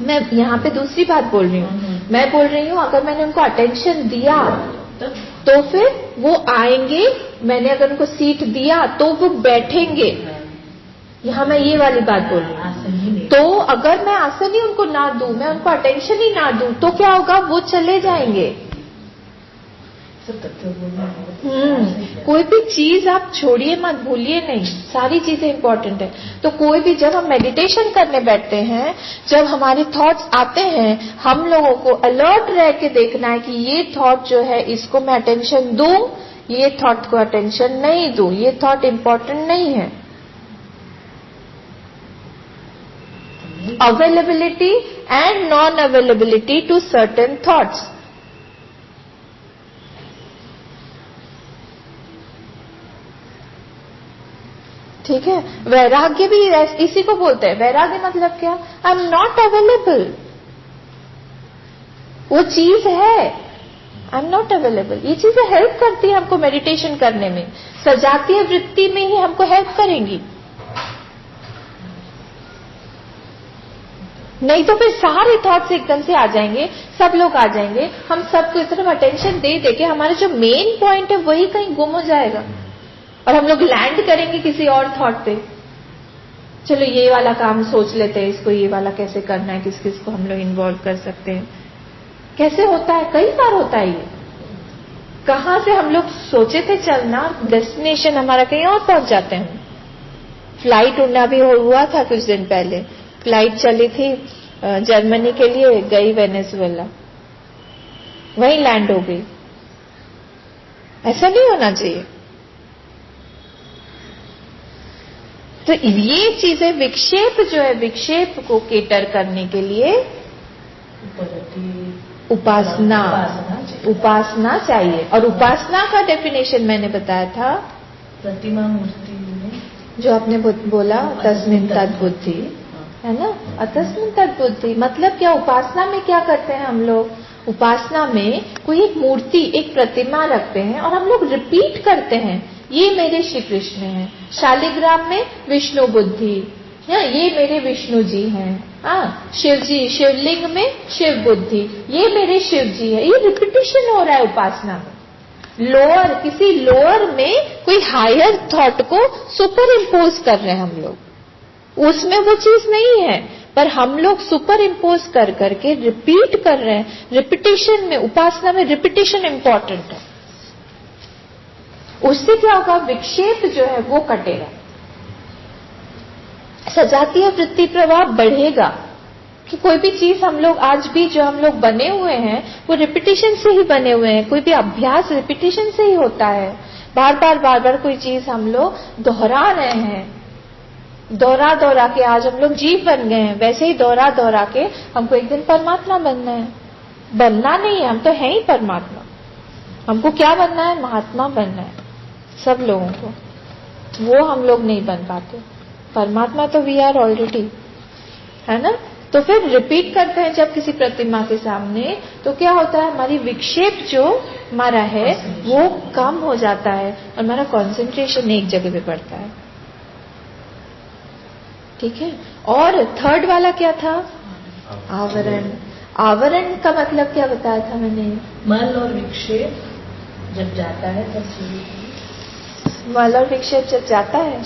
मैं यहाँ पे दूसरी बात बोल रही हूँ। मैं बोल रही हूँ अगर मैंने उनको अटेंशन दिया तो फिर वो आएंगे, मैंने अगर उनको सीट दिया तो वो बैठेंगे। यहाँ मैं ये वाली बात बोल रही हूँ। तो अगर मैं आसन ही उनको ना दूं, मैं उनको अटेंशन ही ना दूं, तो क्या होगा? वो चले जाएंगे। कोई भी चीज आप छोड़िए मत, भूलिए नहीं, सारी चीजें इंपॉर्टेंट है। तो कोई भी, जब हम मेडिटेशन करने बैठते हैं, जब हमारे थॉट्स आते हैं, हम लोगों को अलर्ट रह के देखना है कि ये थॉट जो है इसको मैं अटेंशन दूं, ये थॉट को अटेंशन नहीं दूं, ये थॉट इंपॉर्टेंट नहीं है। Availability and non availability to certain thoughts. ठीक है। वैराग्य भी इसी को बोलते हैं। वैराग्य मतलब क्या? I am not available. वो चीज है, आई एम नॉट अवेलेबल। ये चीजें हेल्प करती है हमको मेडिटेशन करने में, सजातीय वृत्ति में ही हमको हेल्प करेंगी। नहीं तो फिर सारे थॉट्स एकदम से आ जाएंगे, सब लोग आ जाएंगे, हम सबको इस तरफ अटेंशन दे दे के हमारा जो मेन पॉइंट है वही कहीं गुम हो जाएगा, और हम लोग लैंड करेंगे किसी और थॉट पे। चलो ये वाला काम सोच लेते हैं, इसको ये वाला कैसे करना है, किस किस को हम लोग इन्वॉल्व कर सकते हैं। कैसे होता है? कई बार होता है ये। कहां से हम लोग सोचे थे चलना, डेस्टिनेशन हमारा कहीं और पहुंच जाते हैं। फ्लाइट उड़ना भी हुआ था कुछ दिन पहले, फ्लाइट चली थी जर्मनी के लिए, गई वेनेजुएला, वहीं लैंड हो गई। ऐसा नहीं होना चाहिए। तो ये चीजें, विक्षेप जो है, विक्षेप को केटर करने के लिए उपासना चाहिए। और उपासना का डेफिनेशन मैंने बताया था, प्रतिमा मूर्ति में जो आपने बोला, तस्मिन् तद्बुद्धि, है ना? तस्मिन् तद्बुद्धि मतलब क्या? उपासना में क्या करते हैं हम लोग? उपासना में कोई एक मूर्ति, एक प्रतिमा रखते हैं और हम लोग रिपीट करते हैं, ये मेरे श्री कृष्ण हैं। शालिग्राम में विष्णु बुद्धि, ये मेरे विष्णु जी हैं। शिव जी, शिवलिंग में शिव बुद्धि, ये मेरे शिव जी है। ये रिपीटिशन हो रहा है उपासना में। लोअर, किसी लोअर में कोई हायर थॉट को सुपर इम्पोज कर रहे हैं हम लोग, उसमें वो चीज नहीं है, पर हम लोग सुपर इम्पोज कर करके रिपीट कर रहे हैं। रिपीटिशन में, उपासना में रिपीटिशन इंपॉर्टेंट है। उससे क्या होगा? विक्षेप जो है वो कटेगा, सजातीय वृत्ति प्रवाह बढ़ेगा। कि कोई भी चीज हम लोग आज भी जो हम लोग बने हुए हैं वो रिपीटिशन से ही बने हुए हैं। कोई भी अभ्यास रिपीटिशन से ही होता है। बार बार कोई चीज हम लोग दोहरा रहे हैं, दोहरा के आज हम लोग जीव बन गए हैं। वैसे ही दोहरा के हमको एक दिन परमात्मा बनना है। बनना नहीं है, हम तो हैं ही परमात्मा। हमको क्या बनना है? महात्मा बनना है सब लोगों को। वो हम लोग नहीं बन पाते। परमात्मा तो वी आर ऑलरेडी, है ना? तो फिर रिपीट करते हैं जब किसी प्रतिमा के सामने, तो क्या होता है? हमारी विक्षेप जो हमारा है वो कम हो जाता है और हमारा कंसंट्रेशन एक जगह पे बढ़ता है। ठीक है। और थर्ड वाला क्या था? आवरण। आवरण का मतलब क्या बताया था मैंने? मल और विक्षेप जब जाता है तब सूर्य, मल और विक्षेप जब जाता है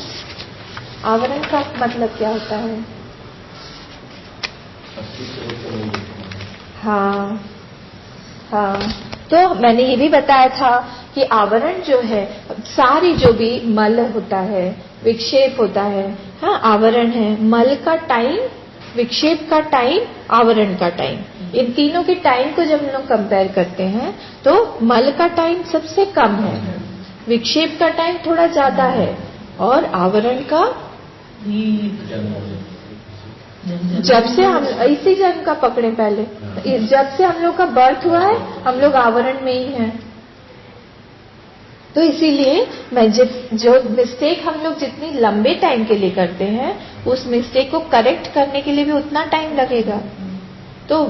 आवरण का मतलब क्या होता है? हाँ हाँ, तो मैंने ये भी बताया था कि आवरण जो है, सारी जो भी मल होता है, विक्षेप होता है, हाँ आवरण है। मल का टाइम, विक्षेप का टाइम, आवरण का टाइम, इन तीनों के टाइम को जब हम लोग कंपेयर करते हैं तो मल का टाइम सबसे कम है, विक्षेप का टाइम थोड़ा ज्यादा है, और आवरण का जब से हम इसी जन्म का पकड़े पहले, जब से हम लोग का बर्थ हुआ है हम लोग आवरण में ही हैं। तो इसीलिए मैं जो मिस्टेक हम लोग जितनी लंबे टाइम के लिए करते हैं, उस मिस्टेक को करेक्ट करने के लिए भी उतना टाइम लगेगा। तो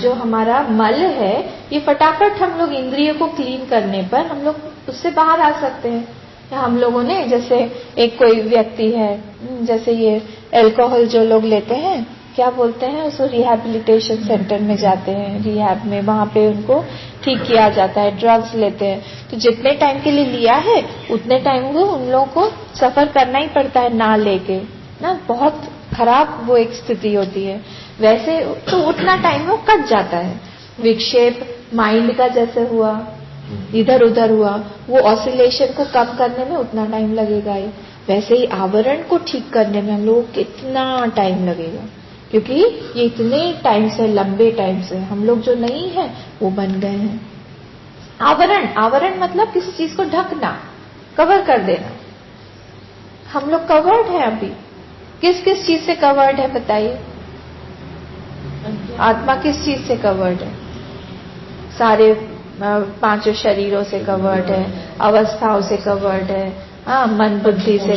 जो हमारा मल है, ये फटाफट हम लोग इंद्रियों को क्लीन करने पर हम लोग उससे बाहर आ सकते हैं। हम लोगों ने, जैसे एक कोई व्यक्ति है, जैसे ये अल्कोहल जो लोग लेते हैं, क्या बोलते हैं उसको, रिहैबिलिटेशन सेंटर में जाते हैं, रिहैब में, वहां पे उनको ठीक किया जाता है, ड्रग्स लेते हैं। तो जितने टाइम के लिए लिया है उतने टाइम को उन लोगों को सफर करना ही पड़ता है ना लेके, ना बहुत खराब वो एक स्थिति होती है। वैसे तो उतना टाइम वो कट जाता है। विक्षेप माइंड का जैसे हुआ, इधर उधर हुआ, वो ऑसिलेशन को कम करने में उतना टाइम लगेगा ही। वैसे ही आवरण को ठीक करने में हम लोगों को कितना टाइम लगेगा, क्योंकि ये इतने टाइम से, लंबे टाइम से हम लोग जो नहीं है वो बन गए हैं। आवरण, आवरण मतलब किसी चीज को ढकना, कवर कर देना। हम लोग कवर्ड है अभी। किस किस चीज से कवर्ड है बताइए? आत्मा किस चीज से कवर्ड है? सारे पांचों शरीरों से कवर्ड है, अवस्थाओं से कवर्ड है, हाँ मन बुद्धि से,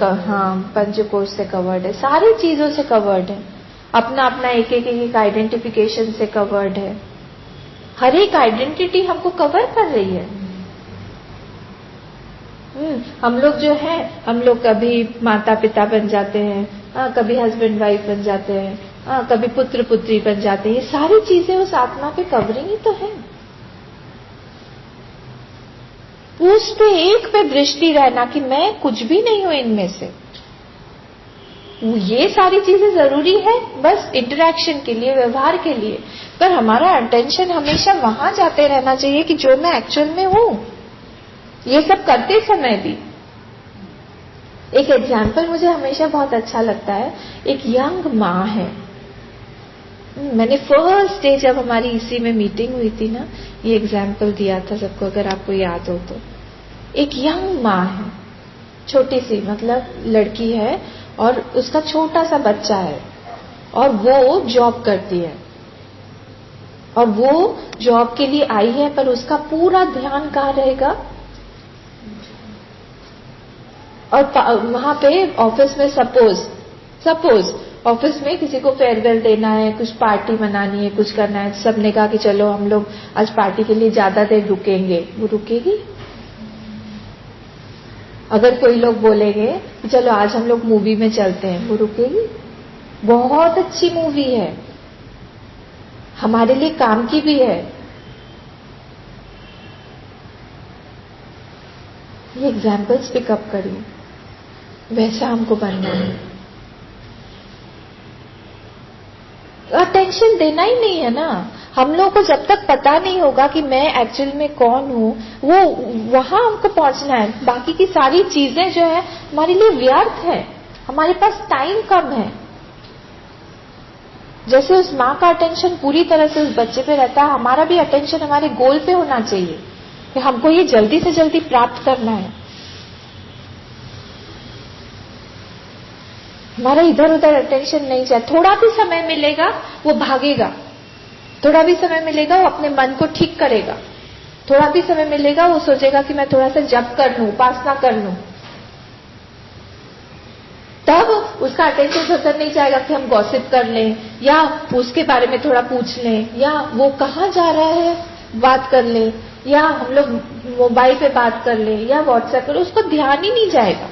हाँ पंचकोश से कवर्ड है, सारी चीजों से कवर्ड है। अपना अपना एक एक आइडेंटिफिकेशन से कवर्ड है। हर एक आइडेंटिटी हमको कवर कर रही है। हम लोग जो है, हम लोग कभी माता पिता बन जाते हैं, कभी हस्बैंड वाइफ बन जाते हैं, कभी पुत्र पुत्री बन जाते हैं। ये सारी चीजें उस आत्मा पे कवरिंग ही तो है। उस पे एक पे दृष्टि रहना कि मैं कुछ भी नहीं हूं इनमें से। ये सारी चीजें जरूरी है बस इंटरेक्शन के लिए, व्यवहार के लिए, पर हमारा अटेंशन हमेशा वहां जाते रहना चाहिए कि जो मैं एक्चुअल में हूं। ये सब करते समय भी एक एग्जाम्पल मुझे हमेशा बहुत अच्छा लगता है। एक यंग माँ है, मैंने फर्स्ट डे जब हमारी इसी में मीटिंग हुई थी ना, ये एग्जाम्पल दिया था सबको, अगर आपको याद हो तो। एक यंग माँ है, छोटी सी मतलब लड़की है, और उसका छोटा सा बच्चा है, और वो जॉब करती है, और वो जॉब के लिए आई है, पर उसका पूरा ध्यान कहाँ रहेगा? और वहां पे ऑफिस में सपोज ऑफिस में किसी को फेयरवेल देना है, कुछ पार्टी मनानी है, कुछ करना है, सबने कहा कि चलो हम लोग आज पार्टी के लिए ज्यादा देर रुकेंगे। वो रुकेगी? अगर कोई लोग बोलेंगे कि चलो आज हम लोग मूवी में चलते हैं, वो रुकेगी? बहुत अच्छी मूवी है, हमारे लिए काम की भी है। ये एग्जाम्पल्स पिकअप करिए, वैसा हमको बनना है। अटेंशन देना ही नहीं है ना। हम लोगों को जब तक पता नहीं होगा कि मैं एक्चुअल में कौन हूं, वो वहां हमको पहुंचना है। बाकी की सारी चीजें जो है हमारे लिए व्यर्थ है, हमारे पास टाइम कम है। जैसे उस माँ का अटेंशन पूरी तरह से उस बच्चे पे रहता है, हमारा भी अटेंशन हमारे गोल पे होना चाहिए कि हमको ये जल्दी से जल्दी प्राप्त करना है। हमारा इधर उधर अटेंशन नहीं चाहिए। थोड़ा भी समय मिलेगा वो भागेगा, थोड़ा भी समय मिलेगा वो अपने मन को ठीक करेगा, थोड़ा भी समय मिलेगा वो सोचेगा कि मैं थोड़ा सा जप कर लूं, उपासना कर लूं। तब उसका अटेंशन उधर नहीं जाएगा कि हम गॉसिप कर लें, या उसके बारे में थोड़ा पूछ लें, या वो कहाँ जा रहा है बात कर लें, या हम लोग मोबाइल पे बात कर लें, या व्हाट्सएप पर, उसको ध्यान ही नहीं जाएगा।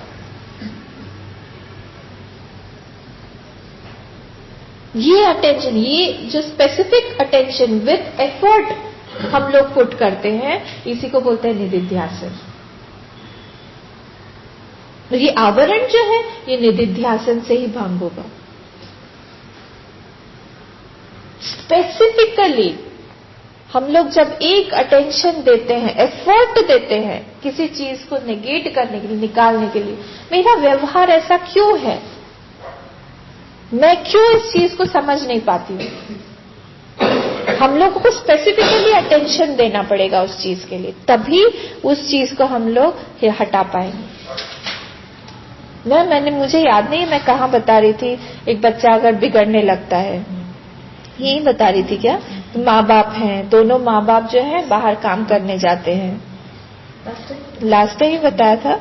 ये अटेंशन, ये जो स्पेसिफिक अटेंशन विथ एफर्ट हम लोग पुट करते हैं, इसी को बोलते हैं निधिध्यासन। ये आवरण जो है ये निदिध्यासन से ही भंग होगा। स्पेसिफिकली हम लोग जब एक अटेंशन देते हैं, एफर्ट देते हैं किसी चीज को नेगेट करने के लिए, निकालने के लिए, मेरा व्यवहार ऐसा क्यों है, मैं क्यों इस चीज को समझ नहीं पाती हूं, हम लोगों को स्पेसिफिकली अटेंशन देना पड़ेगा उस चीज के लिए, तभी उस चीज को हम लोग हटा पाएंगे। मुझे याद नहीं मैं कहाँ बता रही थी, एक बच्चा अगर बिगड़ने लगता है, यही बता रही थी क्या, तो माँ बाप हैं, दोनों माँ बाप जो है बाहर काम करने जाते हैं, लास्ट टाइम ही बताया था,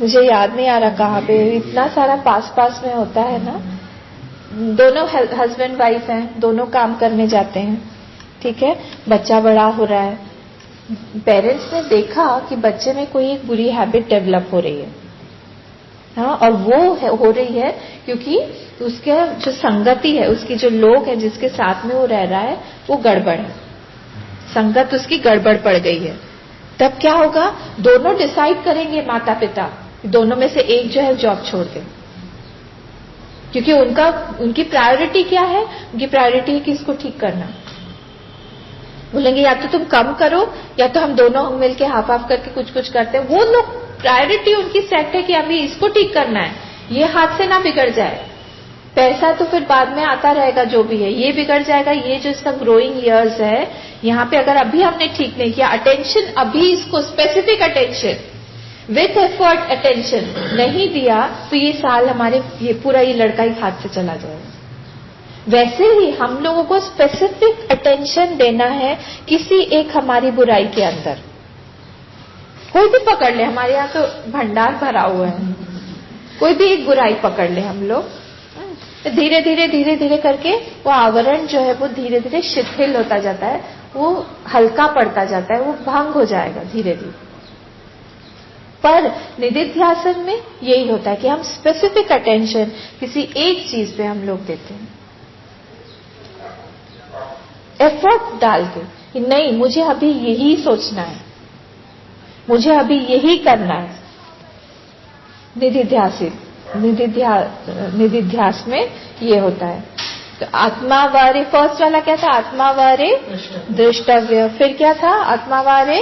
मुझे याद नहीं आ रहा कहाँ पे, इतना सारा पास में होता है ना, दोनों हस्बैंड वाइफ हैं, दोनों काम करने जाते हैं, ठीक है, बच्चा बड़ा हो रहा है, पेरेंट्स ने देखा कि बच्चे में कोई एक बुरी हैबिट डेवलप हो रही है, हाँ, और वो हो रही है क्योंकि उसके जो संगति है, उसकी जो लोग हैं जिसके साथ में वो रह रहा है वो गड़बड़ है, संगत उसकी गड़बड़ पड़ गई है। तब क्या होगा, दोनों डिसाइड करेंगे माता पिता, दोनों में से एक जो है जॉब छोड़ दे, क्योंकि उनकी प्रायोरिटी क्या है, उनकी प्रायोरिटी है कि इसको ठीक करना। बोलेंगे या तो तुम कम करो या तो हम दोनों मिलके हाफ हाफ करके कुछ करते हैं। वो लोग प्रायोरिटी उनकी सेट है कि अभी इसको ठीक करना है, ये हाथ से ना बिगड़ जाए, पैसा तो फिर बाद में आता रहेगा जो भी है, ये बिगड़ जाएगा, ये जो इसका ग्रोइंग ईयर्स है यहाँ पे अगर अभी हमने ठीक नहीं किया, अटेंशन अभी इसको specific attention with effort attention नहीं दिया तो ये साल ये पूरा ये लड़का ही हाथ से चला जाएगा। वैसे ही हम लोगों को स्पेसिफिक अटेंशन देना है किसी एक हमारी बुराई के अंदर, कोई भी पकड़ ले, हमारे यहाँ तो भंडार भरा हुआ है, कोई भी एक बुराई पकड़ ले हम लोग, तो धीरे धीरे करके वो आवरण जो है वो धीरे धीरे शिथिल होता जाता है, वो हल्का पड़ता जाता है, वो भंग हो जाएगा धीरे धीरे। पर निदिध्यासन में यही होता है कि हम स्पेसिफिक अटेंशन किसी एक चीज पे हम लोग देते हैं, एफर्ट डाल के कि नहीं मुझे अभी यही सोचना है, मुझे अभी यही करना है। निदिध्यास में ये होता है। तो आत्मावारे, फर्स्ट वाला क्या था, आत्मावारे दृष्टव्य, फिर क्या था, आत्मावारे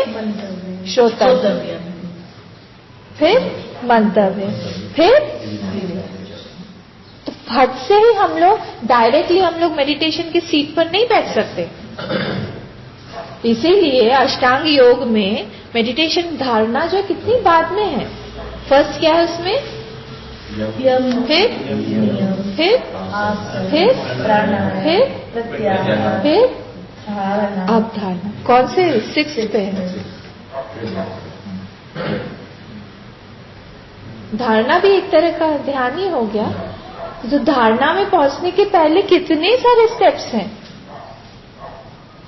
श्रोतव्य, फिर मंतव्य, फिर तो फट से ही हम लोग डायरेक्टली हम लोग मेडिटेशन की सीट पर नहीं बैठ सकते, इसीलिए अष्टांग योग में मेडिटेशन धारणा जो कितनी बाद में है। फर्स्ट क्या है उसमें, फिर अवधारणा, कौन से 6 पे है, धारणा भी एक तरह का ध्यान ही हो गया। तो धारणा में पहुंचने के पहले कितने सारे स्टेप्स हैं,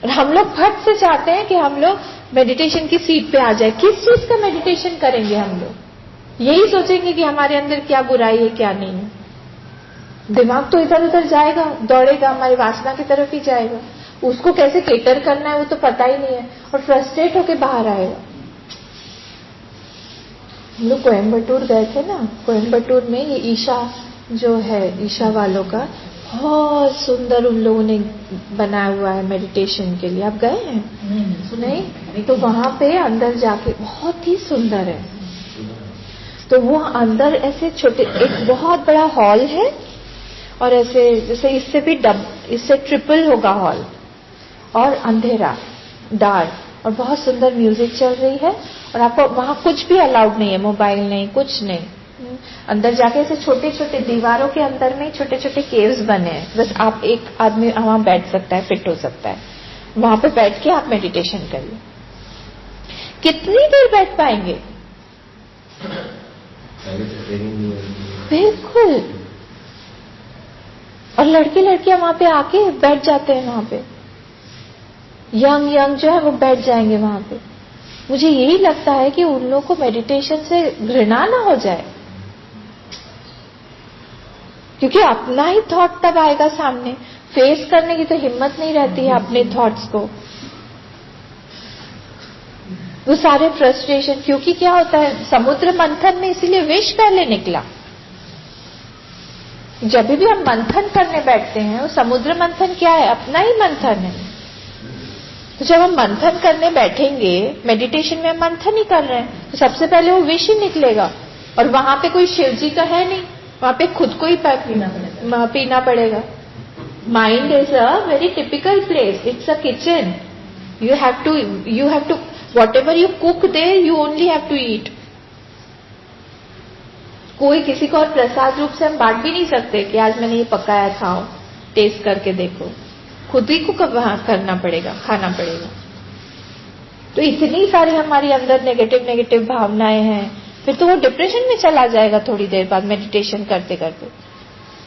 और हम लोग फट से चाहते हैं कि हम लोग मेडिटेशन की सीट पे आ जाए। किस चीज का मेडिटेशन करेंगे हम लोग, यही सोचेंगे कि हमारे अंदर क्या बुराई है क्या नहीं है, दिमाग तो इधर उधर जाएगा, दौड़ेगा, हमारी वासना की तरफ ही जाएगा, उसको कैसे केटर करना है वो तो पता ही नहीं है, और फ्रस्ट्रेट होके बाहर आएगा। हम लोग कोयम्बटूर गए थे ना, कोयम्बटूर में ये ईशा जो है, ईशा वालों का बहुत सुंदर उन लोगों ने बनाया हुआ है मेडिटेशन के लिए। आप गए हैं? नहीं? तो वहां पे अंदर जाके बहुत ही सुंदर है। तो वो अंदर ऐसे छोटे, एक बहुत बड़ा हॉल है, और ऐसे जैसे इससे ट्रिपल होगा हॉल, और अंधेरा डार्क, और बहुत सुंदर म्यूजिक चल रही है, और आपको वहां कुछ भी अलाउड नहीं है, मोबाइल नहीं, कुछ नहीं। अंदर जाके ऐसे छोटे छोटे दीवारों के अंदर में छोटे छोटे केव्स बने हैं, बस आप एक आदमी वहां बैठ सकता है, फिट हो सकता है, वहां पे बैठ के आप मेडिटेशन करिए। कितनी देर बैठ पाएंगे? बिल्कुल। और लड़के लड़कियां वहां पे आके बैठ जाते हैं, वहां पे यंग जो है वो बैठ जाएंगे वहां पे। मुझे यही लगता है कि उन लोगों को मेडिटेशन से घृणा ना हो जाए, क्योंकि अपना ही थॉट तब आएगा सामने, फेस करने की तो हिम्मत नहीं रहती है अपने थॉट्स को। वो सारे फ्रस्ट्रेशन, क्योंकि क्या होता है समुद्र मंथन में इसीलिए विष पहले निकला। जब भी हम मंथन करने बैठते हैं, वो समुद्र मंथन क्या है? अपना ही मंथन है। तो जब हम मंथन करने बैठेंगे, मेडिटेशन में हम मंथन ही कर रहे हैं, तो सबसे पहले वो विष ही निकलेगा। और वहां पे कोई शिव जी तो है नहीं, वहां पे खुद को ही पीना पड़ेगा। Mind is a very typical place, it's a kitchen. You have to whatever you cook there, you only have to eat. कोई किसी को और प्रसाद रूप से हम बांट भी नहीं सकते कि आज मैंने ये पकाया, खाओ, टेस्ट करके देखो। खुद ही को करना पड़ेगा, खाना पड़ेगा। तो इतनी सारी हमारी अंदर नेगेटिव भावनाएं हैं, फिर तो वो डिप्रेशन में चला जाएगा थोड़ी देर बाद मेडिटेशन करते करते,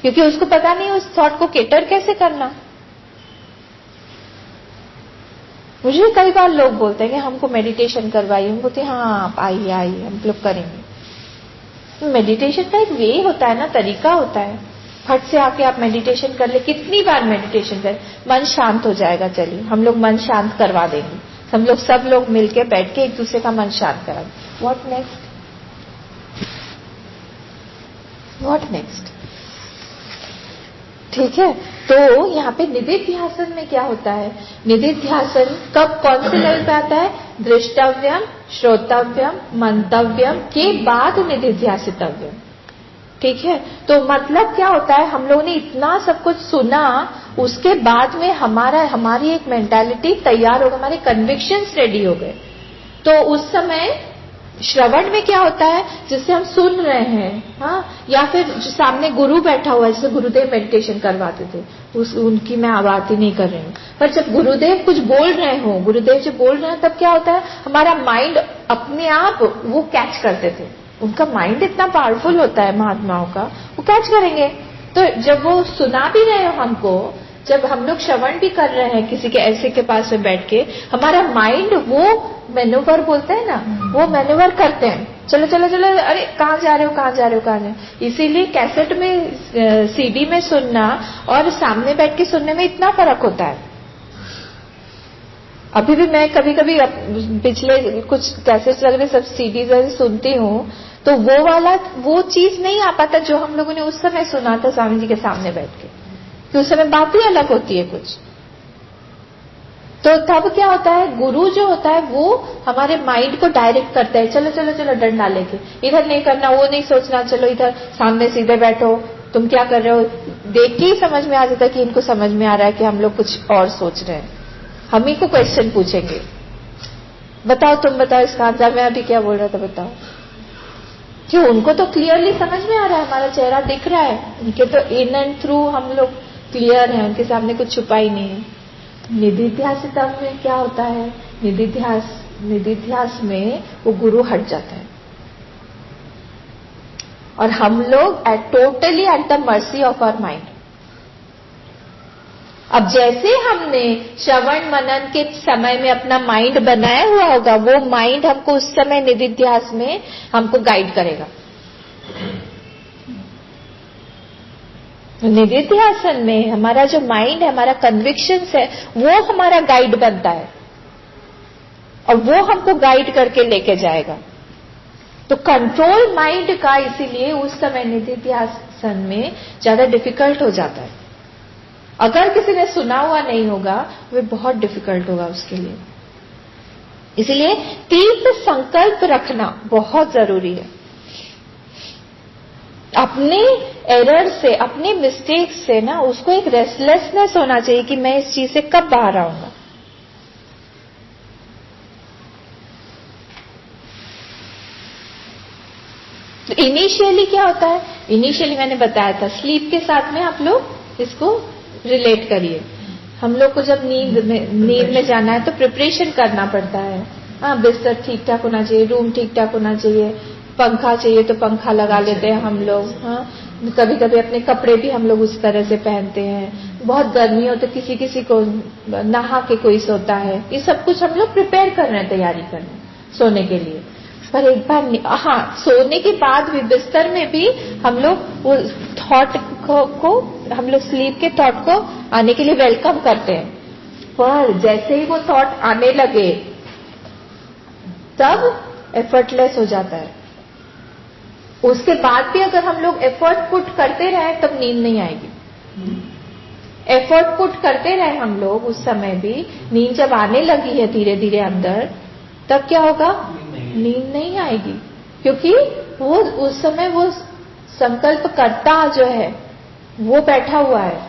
क्योंकि उसको पता नहीं उस थॉट को केटर कैसे करना। मुझे कई बार लोग बोलते हैं कि हमको मेडिटेशन करवाइए। हम बोलते हैं हाँ आप आइए हम लोग करेंगे। मेडिटेशन का एक वे होता है ना, तरीका होता है। फट से आके आप मेडिटेशन कर ले, कितनी बार मेडिटेशन करें, मन शांत हो जाएगा। चलिए हम लोग मन शांत करवा देंगे, हम लोग सब लोग मिलके बैठ के एक दूसरे का मन शांत करा। What next? ठीक है। तो यहाँ पे निधिध्यासन में क्या होता है? निधिध्यासन कब, कौन से लेवल पे आता है? दृष्टव्यम, श्रोतव्यम, मंतव्यम के बाद निधिध्यासितव्यम। ठीक है। तो मतलब क्या होता है, हम लोगों ने इतना सब कुछ सुना, उसके बाद में हमारी एक मेंटालिटी तैयार हो गई, हमारे कन्विक्शंस रेडी हो गए। तो उस समय श्रवण में क्या होता है, जिससे हम सुन रहे हैं, हाँ, या फिर जो सामने गुरु बैठा हुआ है, जैसे गुरुदेव मेडिटेशन करवाते थे, उनकी मैं बात ही नहीं कर रही हूँ, पर जब गुरुदेव कुछ बोल रहे हो, गुरुदेव जब बोल रहे हैं, तब क्या होता है, हमारा माइंड अपने आप वो कैच करते थे। उनका माइंड इतना पावरफुल होता है महात्माओं का, वो कैच करेंगे। तो जब वो सुना भी रहे हो हमको, जब हम लोग श्रवण भी कर रहे हैं किसी के ऐसे के पास में बैठ के, हमारा माइंड वो मैन्यूवर बोलते हैं ना, वो मैन्यूवर करते हैं, चलो चलो चलो, अरे कहाँ जा रहे हो। इसीलिए कैसेट में, सीडी में सुनना और सामने बैठ के सुनने में इतना फर्क होता है। अभी भी मैं कभी कभी पिछले कुछ कैसेट्स वगैरह सब सीडीज सुनती हूँ, तो वो चीज नहीं आ पाता जो हम लोगों ने उस समय सुना था स्वामी जी के सामने बैठ के, कि उस समय बात ही अलग होती है कुछ। तो तब क्या होता है, गुरु जो होता है वो हमारे माइंड को डायरेक्ट करता है, चलो चलो चलो डंडा लेके, इधर नहीं करना, वो नहीं सोचना, चलो इधर सामने सीधे बैठो, तुम क्या कर रहे हो। देख के ही समझ में आ जाता है कि इनको समझ में आ रहा है कि हम लोग कुछ और सोच रहे हैं। हम ही को क्वेश्चन पूछेंगे, बताओ तुम बताओ इसका आंसर, मैं अभी क्या बोल रहा था बताओ। क्यों, उनको तो क्लियरली समझ में आ रहा है, हमारा चेहरा दिख रहा है, उनके तो इन एंड थ्रू हम लोग क्लियर है, उनके सामने कुछ छुपा ही नहीं है। निधिध्यासितम में क्या होता है, निधिध्यास में वो गुरु हट जाता है और हम लोग totally at the mercy of our mind. अब जैसे हमने श्रवण मनन के समय में अपना माइंड बनाया हुआ होगा, वो माइंड हमको उस समय निधिध्यास में हमको गाइड करेगा। निधिध्यासन में हमारा जो माइंड है, हमारा कन्विक्शंस है, वो हमारा गाइड बनता है और वो हमको गाइड करके लेके जाएगा। तो कंट्रोल माइंड का इसीलिए उस समय निधिध्यासन में ज्यादा डिफिकल्ट हो जाता है। अगर किसी ने सुना हुआ नहीं होगा, वो बहुत डिफिकल्ट होगा उसके लिए। इसलिए तीव्र संकल्प रखना बहुत जरूरी है। अपने एरर से, अपने मिस्टेक से ना, उसको एक रेस्टलेसनेस होना चाहिए कि मैं इस चीज से कब बाहर आऊंगा। तो इनिशियली क्या होता है, इनिशियली मैंने बताया था, स्लीप के साथ में आप लोग इसको रिलेट करिए। हम लोग को जब नींद में जाना है तो प्रिपरेशन करना पड़ता है। हाँ, बिस्तर ठीक ठाक होना चाहिए, रूम ठीक ठाक होना चाहिए, पंखा चाहिए तो पंखा लगा लेते हैं हम लोग। हाँ, कभी कभी अपने कपड़े भी हम लोग उस तरह से पहनते हैं। बहुत गर्मी हो तो किसी किसी को नहा के कोई सोता है। ये सब कुछ हम लोग प्रिपेयर कर रहे हैं, तैयारी कर रहे हैं सोने के लिए। पर एक बार हाँ, सोने के बाद भी बिस्तर में भी हम लोग वो थॉट को हम लोग स्लीप के थॉट को आने के लिए वेलकम करते हैं। पर जैसे ही वो थॉट आने लगे, तब एफर्टलेस हो जाता है। उसके बाद भी अगर हम लोग एफर्ट पुट करते रहे तब नींद नहीं आएगी। एफर्ट पुट करते रहे हम लोग उस समय भी, नींद जब आने लगी है धीरे धीरे अंदर, तब क्या होगा? नींद नहीं आएगी, क्योंकि वो उस समय वो संकल्प करता जो है वो बैठा हुआ है।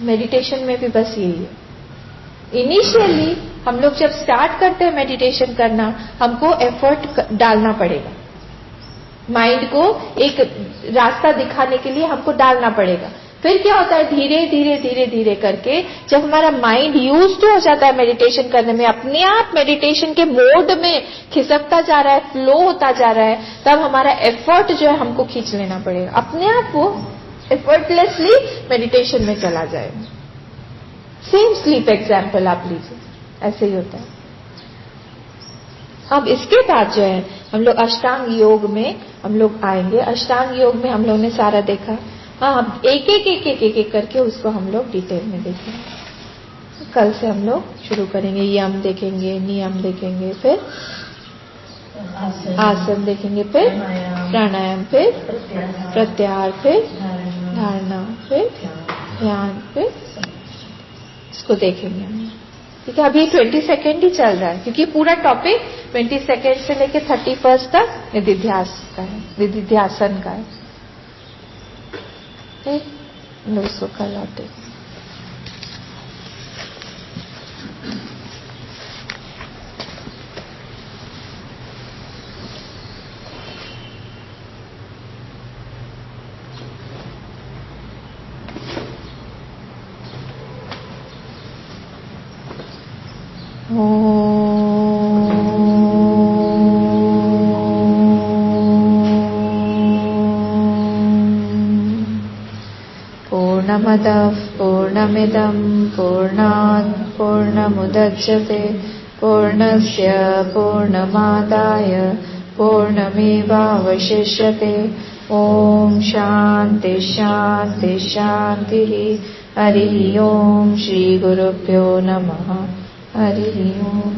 मेडिटेशन में भी बस यही है। इनिशियली हम लोग जब स्टार्ट करते हैं मेडिटेशन करना, हमको एफर्ट डालना पड़ेगा, माइंड को एक रास्ता दिखाने के लिए हमको डालना पड़ेगा। फिर क्या होता है, धीरे धीरे धीरे धीरे करके जब हमारा माइंड यूज्ड हो जाता है मेडिटेशन करने में, अपने आप मेडिटेशन के मोड में खिसकता जा रहा है, फ्लो होता जा रहा है, तब हमारा एफर्ट जो है हमको खींच लेना पड़ेगा। अपने आप वो एफर्टलेसली मेडिटेशन में चला जाएगा। सेम स्लीप एग्जाम्पल आप लीजिए, ऐसे ही होता है। अब इसके बाद जो है हम लोग अष्टांग योग में हम लोग आएंगे। अष्टांग योग में हम लोग ने सारा देखा। हाँ, एक एक करके उसको हम लोग डिटेल में देखेंगे। कल से हम लोग शुरू करेंगे। यम देखेंगे, नियम देखेंगे, फिर आसन देखेंगे, फिर प्राणायाम, फिर प्रत्याहार, फिर धारणा, फिर ध्यान, फिर इसको देखेंगे। ठीक है, अभी 20 सेकेंड ही चल रहा है, क्योंकि पूरा टॉपिक 20 सेकेंड से लेकर 31 तक निधिध्यास का है, निधिध्यासन का है। लोग उसको कल लौटे। पूर्णमदः पूर्णमिदं पूर्णात् पूर्णमुदच्यते पूर्णस्य पूर्णमादाय पूर्णमेवावशिष्यते। ओम शांति शांति शांतिः। हरि ओम। श्री गुरुभ्यो नमः। हरि ओम।